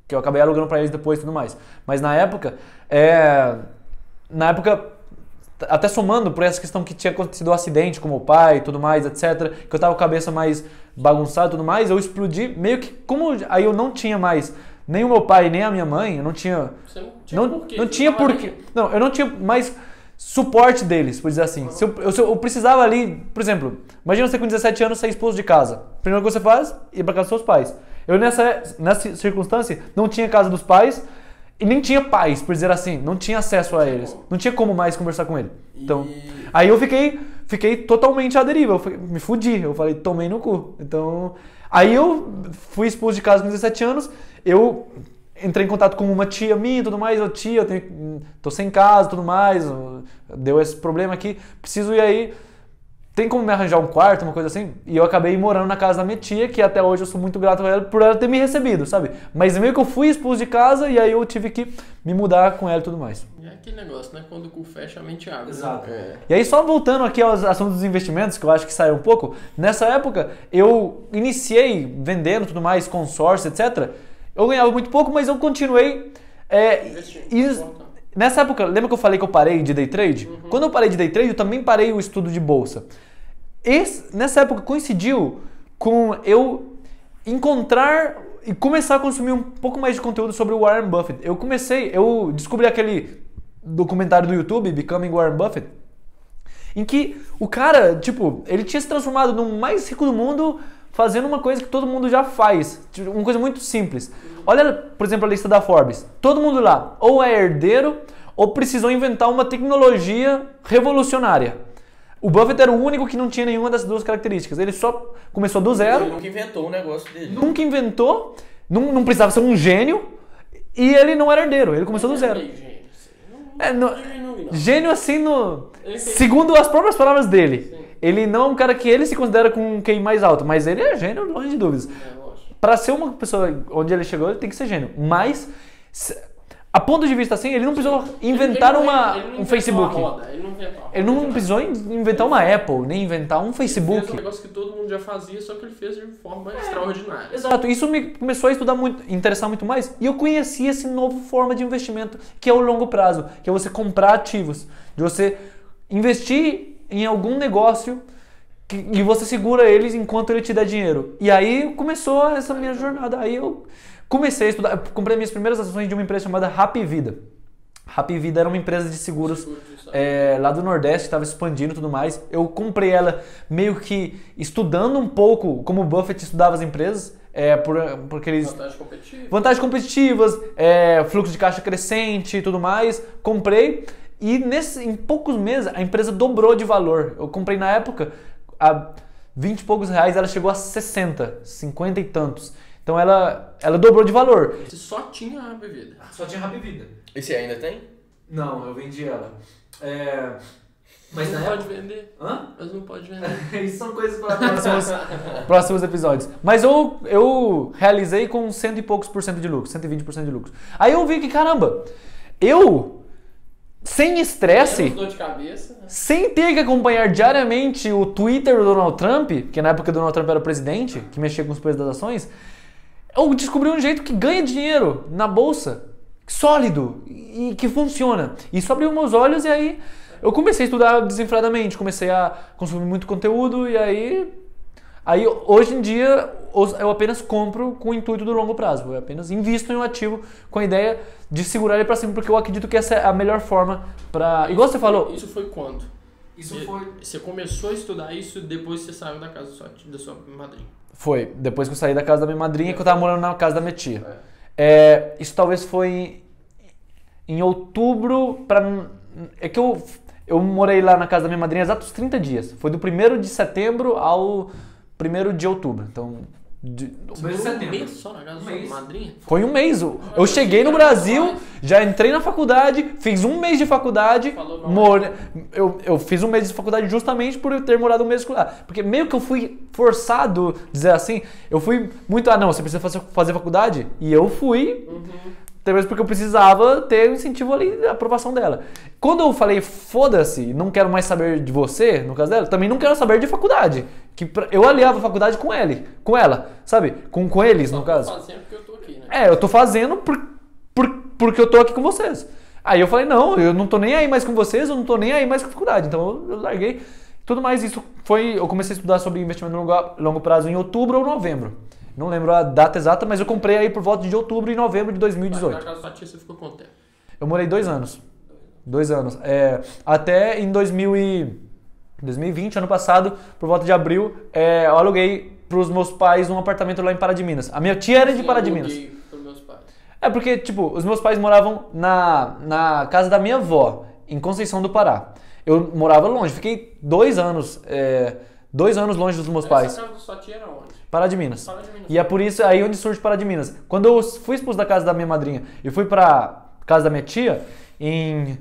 eu acabei alugando pra eles depois e tudo mais. Mas na época, até somando por essa questão que tinha acontecido um acidente com meu pai e tudo mais, etc., que eu tava com a cabeça mais bagunçada e tudo mais, eu explodi, meio que, como aí eu não tinha mais nem o meu pai nem a minha mãe, eu não tinha... Você não tinha porquê. Não, eu não tinha mais suporte deles, por dizer assim. Se eu precisava ali, por exemplo, imagina você com 17 anos ser expulso de casa. Primeiro que você faz, ir pra casa dos seus pais. Eu nessa circunstância não tinha casa dos pais e nem tinha pais, por dizer assim, não tinha acesso a eles. Não tinha como mais conversar com ele. Então, aí eu fiquei totalmente à deriva, me fudi, eu falei, tomei no cu. Então, aí eu fui expulso de casa com 17 anos, eu entrei em contato com uma tia minha e tudo mais, tô sem casa e tudo mais, deu esse problema aqui, preciso ir aí, tem como me arranjar um quarto, uma coisa assim? E eu acabei morando na casa da minha tia, que até hoje eu sou muito grato a ela por ela ter me recebido, sabe? Mas meio que eu fui expulso de casa e aí eu tive que me mudar com ela e tudo mais. É aquele negócio, né? Quando o cu fecha, a mente abre. Exato. E aí só voltando aqui aos assuntos dos investimentos, que eu acho que saiu um pouco, nessa época eu iniciei vendendo tudo mais, consórcio, etc., eu ganhava muito pouco, mas eu continuei nessa época, lembra que eu falei que eu parei de day trade? Uhum. Quando eu parei de day trade, eu também parei o estudo de bolsa. Nessa época coincidiu com eu encontrar e começar a consumir um pouco mais de conteúdo sobre o Warren Buffett. Eu descobri aquele documentário do YouTube, Becoming Warren Buffett, em que o cara, tipo, ele tinha se transformado no mais rico do mundo fazendo uma coisa que todo mundo já faz, uma coisa muito simples. Olha, por exemplo, a lista da Forbes. Todo mundo lá ou é herdeiro ou precisou inventar uma tecnologia revolucionária. O Buffett era o único que não tinha nenhuma dessas duas características. Ele só começou do zero. Ele nunca inventou o negócio dele. Nunca inventou, não precisava ser um gênio e ele não era herdeiro. Ele começou do zero. Gênio assim, segundo as próprias palavras dele. Sim. Ele não é um cara que ele se considera com um QI mais alto, mas ele é gênio, longe de dúvidas. Para ser uma pessoa onde ele chegou, ele tem que ser gênio. Mas, a ponto de vista assim, ele não precisou inventar um Facebook. Ele não precisou inventar uma Apple, nem inventar um Facebook. Ele fez um negócio que todo mundo já fazia, só que ele fez de forma extraordinária. Exato, isso me começou a estudar muito, interessar muito mais. E eu conheci essa nova forma de investimento, que é o longo prazo, que é você comprar ativos, de você investir em algum negócio e você segura eles enquanto ele te dá dinheiro. E aí começou essa minha jornada. Aí eu comecei a estudar, comprei minhas primeiras ações de uma empresa chamada Happy Vida. Happy Vida era uma empresa de seguros lá do Nordeste, estava expandindo e tudo mais. Eu comprei ela meio que estudando um pouco como o Buffett estudava as empresas. Porque eles... Vantagens competitivas, fluxo de caixa crescente e tudo mais. Comprei. E em poucos meses a empresa dobrou de valor. Eu comprei na época a 20 e poucos reais, ela chegou a 60, 50 e tantos. Então ela dobrou de valor. Você só tinha a Happy Vida. Só tinha Happy Vida. E você ainda tem? Não, eu vendi ela. Mas não pode vender. Hã? Mas não pode vender. Isso são coisas para próximos episódios. Mas eu realizei com 100 e poucos por cento de lucro, 120% de lucro. Aí eu vi que, caramba, sem estresse, dor de cabeça, né? Sem ter que acompanhar diariamente o Twitter do Donald Trump, que na época o Donald Trump era o presidente, que mexia com os preços das ações, eu descobri um jeito que ganha dinheiro na bolsa, sólido e que funciona. Isso abriu meus olhos e aí eu comecei a estudar desenfreadamente, comecei a consumir muito conteúdo e aí hoje em dia eu apenas compro com o intuito do longo prazo. Eu apenas invisto em um ativo com a ideia de segurar ele para cima, porque eu acredito que essa é a melhor forma para... Igual você falou... Isso foi quando? Você começou a estudar isso depois que você saiu da casa da sua madrinha? Foi, depois que eu saí da casa da minha madrinha, que eu tava morando na casa da minha tia. Isso talvez foi em outubro É que eu morei lá na casa da minha madrinha exatos 30 dias. Foi do 1º de setembro ao 1º de outubro. Então, Você ficou um mês só na casa da sua madrinha? Foi um mês. Eu cheguei no Brasil, já entrei na faculdade, fiz um mês de faculdade. Eu fiz um mês de faculdade justamente por eu ter morado um mês lá. Porque meio que eu fui forçado, dizer assim, eu fui muito, não, você precisa fazer faculdade? E eu fui, talvez porque eu precisava ter o incentivo ali, da aprovação dela. Quando eu falei, foda-se, não quero mais saber de você, no caso dela, também não quero saber de faculdade. Que eu aliava a faculdade com ela, sabe? Com eles, no caso. Eu tô fazendo porque eu tô aqui, né? Eu tô fazendo porque eu tô aqui com vocês. Aí eu falei, não, eu não tô nem aí mais com vocês, eu não tô nem aí mais com a faculdade. Então eu larguei. Tudo mais isso foi... Eu comecei a estudar sobre investimento no longo prazo em outubro ou novembro. Não lembro a data exata, mas eu comprei aí por volta de outubro e novembro de 2018. Na casa da sua tia você ficou quanto tempo? Eu morei 2 anos. 2 anos. Até em 2020, ano passado, por volta de abril, eu aluguei pros meus pais um apartamento lá em Pará de Minas. A minha tia era de Pará de Minas. Pros meus pais. Porque, tipo, os meus pais moravam na casa da minha avó, em Conceição do Pará. Eu morava longe, fiquei 2 anos, 2 anos longe dos meus pais. Essa casa da sua tia era onde? Pará de Minas. Pará de Minas. E é por isso aí onde surge Pará de Minas. Quando eu fui expulso da casa da minha madrinha e fui pra casa da minha tia, em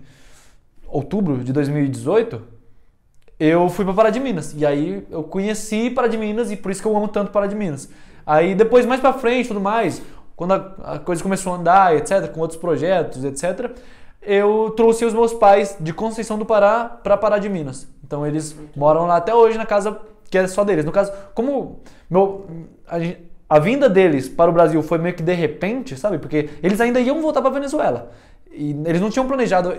outubro de 2018, eu fui pra Pará de Minas. E aí eu conheci Pará de Minas e por isso que eu amo tanto Pará de Minas. Aí depois, mais pra frente, tudo mais, quando a coisa começou a andar, etc., com outros projetos, etc., eu trouxe os meus pais de Conceição do Pará pra Pará de Minas. Então eles moram lá até hoje na casa que é só deles. No caso, como a vinda deles para o Brasil foi meio que de repente, sabe? Porque eles ainda iam voltar pra Venezuela. E eles não tinham planejado,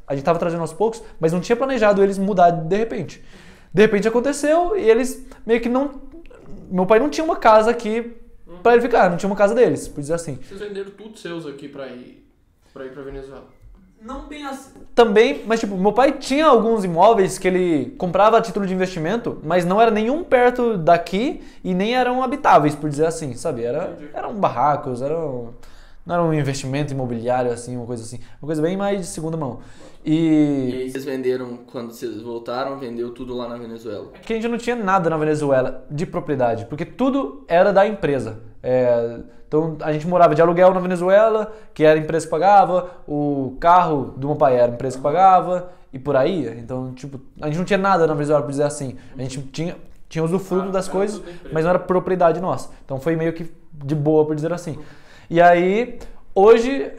a gente tava trazendo aos poucos, mas não tinha planejado eles mudar de repente. De repente aconteceu e eles meio que não... Meu pai não tinha uma casa aqui pra ele ficar, não tinha uma casa deles, por dizer assim. Vocês venderam tudo seus aqui pra ir pra Venezuela? Não bem assim. Também, mas tipo, meu pai tinha alguns imóveis que ele comprava a título de investimento, mas não era nenhum perto daqui e nem eram habitáveis, por dizer assim, sabe? Eram barracos, não era um investimento imobiliário, assim, uma coisa assim. Uma coisa bem mais de segunda mão. E aí vocês venderam, quando vocês voltaram, vendeu tudo lá na Venezuela? Que a gente não tinha nada na Venezuela de propriedade, porque tudo era da empresa. Então a gente morava de aluguel na Venezuela, que era a empresa que pagava, o carro do meu pai era a empresa que pagava, e por aí. Então, tipo, a gente não tinha nada na Venezuela, por dizer assim. A gente tinha usufruto das coisas, mas não era propriedade nossa. Então foi meio que de boa, por dizer assim. E aí, hoje,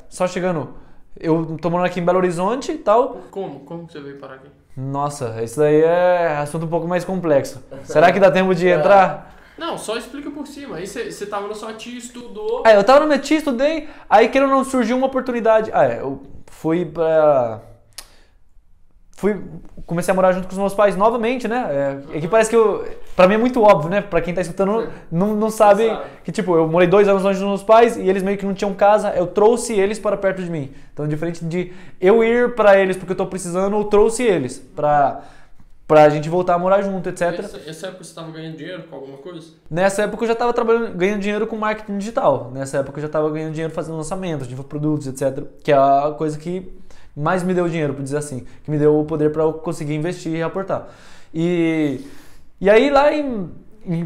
só chegando, eu tô morando aqui em Belo Horizonte e tal. Como que você veio parar aqui? Nossa, isso daí é assunto um pouco mais complexo. Será que dá tempo de entrar? Não, só explica por cima. Aí você tava na sua tia, estudou... Eu tava na minha tia, estudei, aí querendo ou não, surgiu uma oportunidade. Eu fui comecei a morar junto com os meus pais novamente, né? É que parece que pra mim é muito óbvio, né? Pra quem tá escutando não sabe que, tipo, eu morei 2 anos longe dos meus pais e eles meio que não tinham casa, eu trouxe eles para perto de mim. Então, diferente de eu ir pra eles porque eu tô precisando, eu trouxe eles pra gente voltar a morar junto, etc. Essa época você tava ganhando dinheiro com alguma coisa? Nessa época eu já tava ganhando dinheiro com marketing digital. Nessa época eu já tava ganhando dinheiro fazendo lançamentos de produtos, etc. Que é a coisa que mais me deu dinheiro, por dizer assim, que me deu o poder para eu conseguir investir e aportar. E aí lá em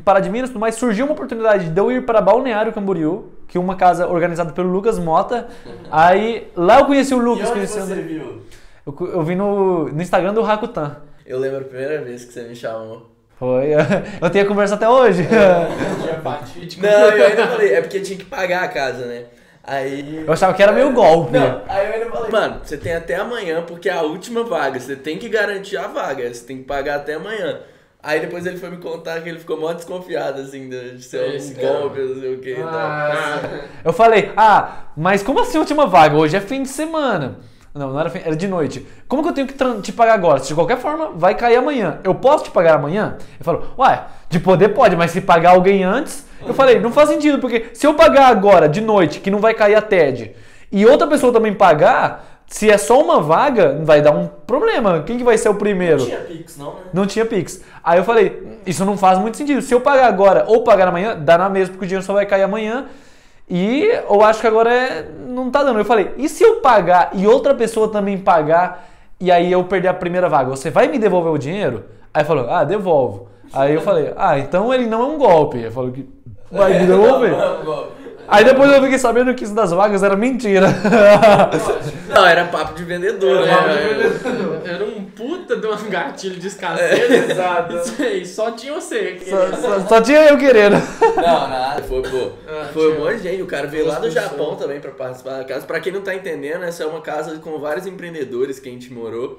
Pará de Minas, mas surgiu uma oportunidade de eu ir para Balneário Camboriú, que é uma casa organizada pelo Lucas Mota. Aí lá eu conheci o Lucas. E onde você viu? Eu vi no Instagram do Rakuten. Eu lembro a primeira vez que você me chamou. Foi, eu tenho a conversa até hoje. Tinha fatídico. Não, eu ainda falei, é porque tinha que pagar a casa, né? Aí... Eu achava que era meio golpe. Não, aí eu ainda falei, mano, você tem até amanhã porque é a última vaga, você tem que garantir a vaga, você tem que pagar até amanhã. Aí depois ele foi me contar que ele ficou mó desconfiado, assim, de ser um golpe, não sei o que. Eu falei, mas como assim última vaga? Hoje é fim de semana. Não era era de noite. Como que eu tenho que te pagar agora? Se de qualquer forma vai cair amanhã. Eu posso te pagar amanhã? Ele falou, de poder pode, mas se pagar alguém antes... Eu falei, não faz sentido, porque se eu pagar agora, de noite, que não vai cair a TED, e outra pessoa também pagar, se é só uma vaga, vai dar um problema. Quem que vai ser o primeiro? Não tinha Pix, não, né? Não tinha Pix. Aí eu falei, isso não faz muito sentido. Se eu pagar agora ou pagar amanhã, dá na mesma, porque o dinheiro só vai cair amanhã. E eu acho que agora não tá dando. Eu falei, e se eu pagar e outra pessoa também pagar, e aí eu perder a primeira vaga, você vai me devolver o dinheiro? Aí falou, devolvo. Aí eu falei, então ele não é um golpe. Ele falou que vai me devolver. Não é um golpe. Aí depois eu fiquei sabendo que isso das vagas era mentira. Não, era papo de vendedor, né? Era um puta de um gatilho de escassez. Exato. Isso aí, só tinha você. Só tinha eu querendo. Não, nada. Foi um monte de gente. O cara veio lá do Duas Japão pessoas. também pra participar da casa. Pra quem não tá entendendo, essa é uma casa com vários empreendedores que a gente morou,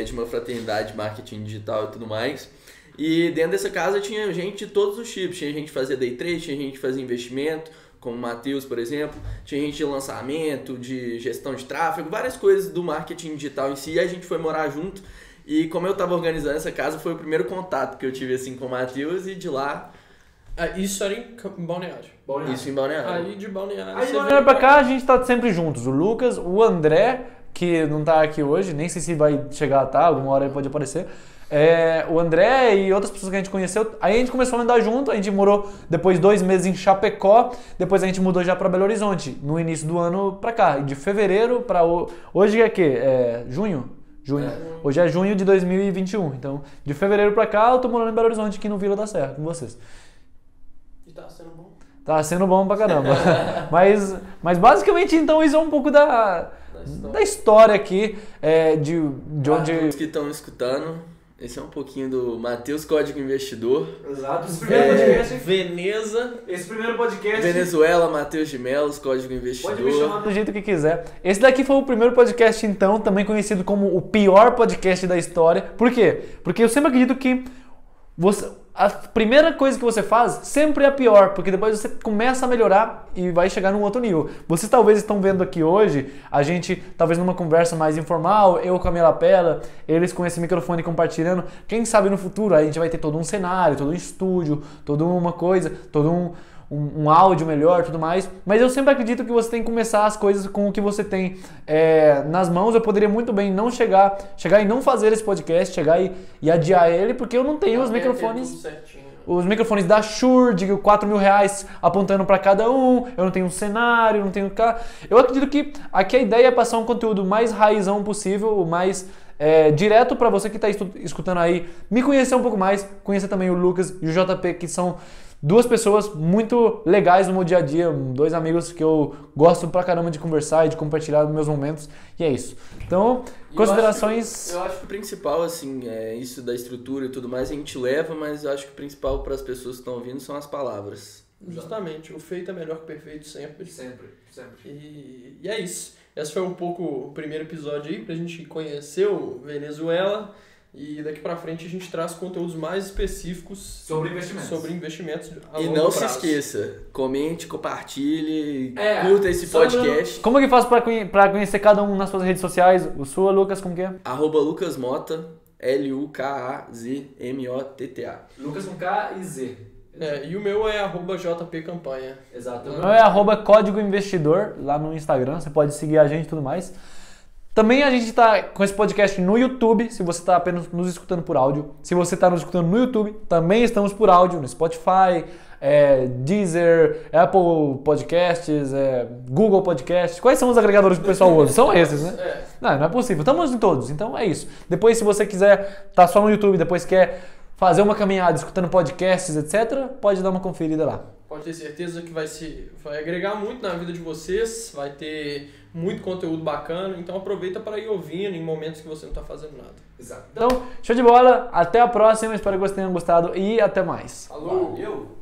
de uma fraternidade de marketing digital e tudo mais. E dentro dessa casa tinha gente de todos os tipos. Tinha gente que fazia day trade, tinha gente que fazia investimento, como o Matheus, por exemplo. Tinha gente de lançamento, de gestão de tráfego, várias coisas do marketing digital em si. E a gente foi morar junto. E como eu tava organizando essa casa, foi o primeiro contato que eu tive assim com o Matheus, e de lá... Isso era em Balneário. Isso em Balneário. Aí de Balneário Aí você de veio Balneário pra cá a gente tá sempre juntos. O Lucas, o André, que não tá aqui hoje, nem sei se vai chegar a estar, alguma hora ele pode aparecer. O André e outras pessoas que a gente conheceu. Aí a gente começou a andar junto, a gente morou depois 2 meses em Chapecó, depois a gente mudou já pra Belo Horizonte, no início do ano pra cá. E de fevereiro pra... Hoje é que? Junho? Junho. Hoje é junho de 2021. Então, de fevereiro pra cá, eu tô morando em Belo Horizonte, aqui no Vila da Serra, com vocês. E tá sendo bom? Tá sendo bom pra caramba. mas basicamente, então, isso é um pouco da história aqui, de onde... Todos que estão escutando, esse é um pouquinho do Matheus Código Investidor. Exato. Esse primeiro podcast... Venezuela, Matheus de Melos, Código Investidor. Pode me chamar do jeito que quiser. Esse daqui foi o primeiro podcast, então, também conhecido como o pior podcast da história. Por quê? Porque eu sempre acredito que a primeira coisa que você faz sempre é a pior, porque depois você começa a melhorar e vai chegar num outro nível. Vocês talvez estão vendo aqui hoje, a gente talvez numa conversa mais informal, eu com a minha lapela, eles com esse microfone compartilhando. Quem sabe no futuro a gente vai ter todo um cenário, todo um estúdio, toda uma coisa, todo um áudio melhor, tudo mais. Mas eu sempre acredito que você tem que começar as coisas com o que você tem nas mãos. Eu poderia muito bem não chegar e não fazer esse podcast, chegar e adiar ele, porque eu não tenho os microfones. Os microfones da Shure, de R$4.000 apontando para cada um, eu não tenho um cenário, não tenho... Eu acredito que aqui a ideia é passar um conteúdo mais raizão possível, o mais direto para você que está escutando aí, me conhecer um pouco mais, conhecer também o Lucas e o JP, que são 2 pessoas muito legais no meu dia a dia, 2 amigos que eu gosto pra caramba de conversar e de compartilhar meus momentos, e é isso. Então, considerações... Eu acho que o principal, assim, isso da estrutura e tudo mais, a gente leva, mas eu acho que o principal para as pessoas que estão ouvindo são as palavras. Justamente, o feito é melhor que o perfeito sempre. Sempre. E é isso. Esse foi um pouco o primeiro episódio aí, pra gente conhecer o Venezuela. E daqui pra frente a gente traz conteúdos mais específicos sobre investimentos a e longo não prazo. Se esqueça, comente, compartilhe, curta esse podcast. Como que faz pra conhecer cada um nas suas redes sociais? O sua, Lucas, como que é? @LucasMota, LUKAZMOTTA. Lucas com K e Z. E o meu é @JPCampanha. Exato. O meu é @Código Investidor lá no Instagram. Você pode seguir a gente e tudo mais. Também a gente está com esse podcast no YouTube, se você está apenas nos escutando por áudio. Se você está nos escutando no YouTube, também estamos por áudio, no Spotify, Deezer, Apple Podcasts, Google Podcasts. Quais são os agregadores que o pessoal usa? São esses, né? Não é possível. Estamos em todos, então é isso. Depois, se você quiser estar só no YouTube, depois quer fazer uma caminhada escutando podcasts, etc., pode dar uma conferida lá. Pode ter certeza que vai agregar muito na vida de vocês, vai ter muito conteúdo bacana, então aproveita para ir ouvindo em momentos que você não está fazendo nada. Exato. Então, show de bola, até a próxima, espero que vocês tenham gostado e até mais. Falou! Valeu!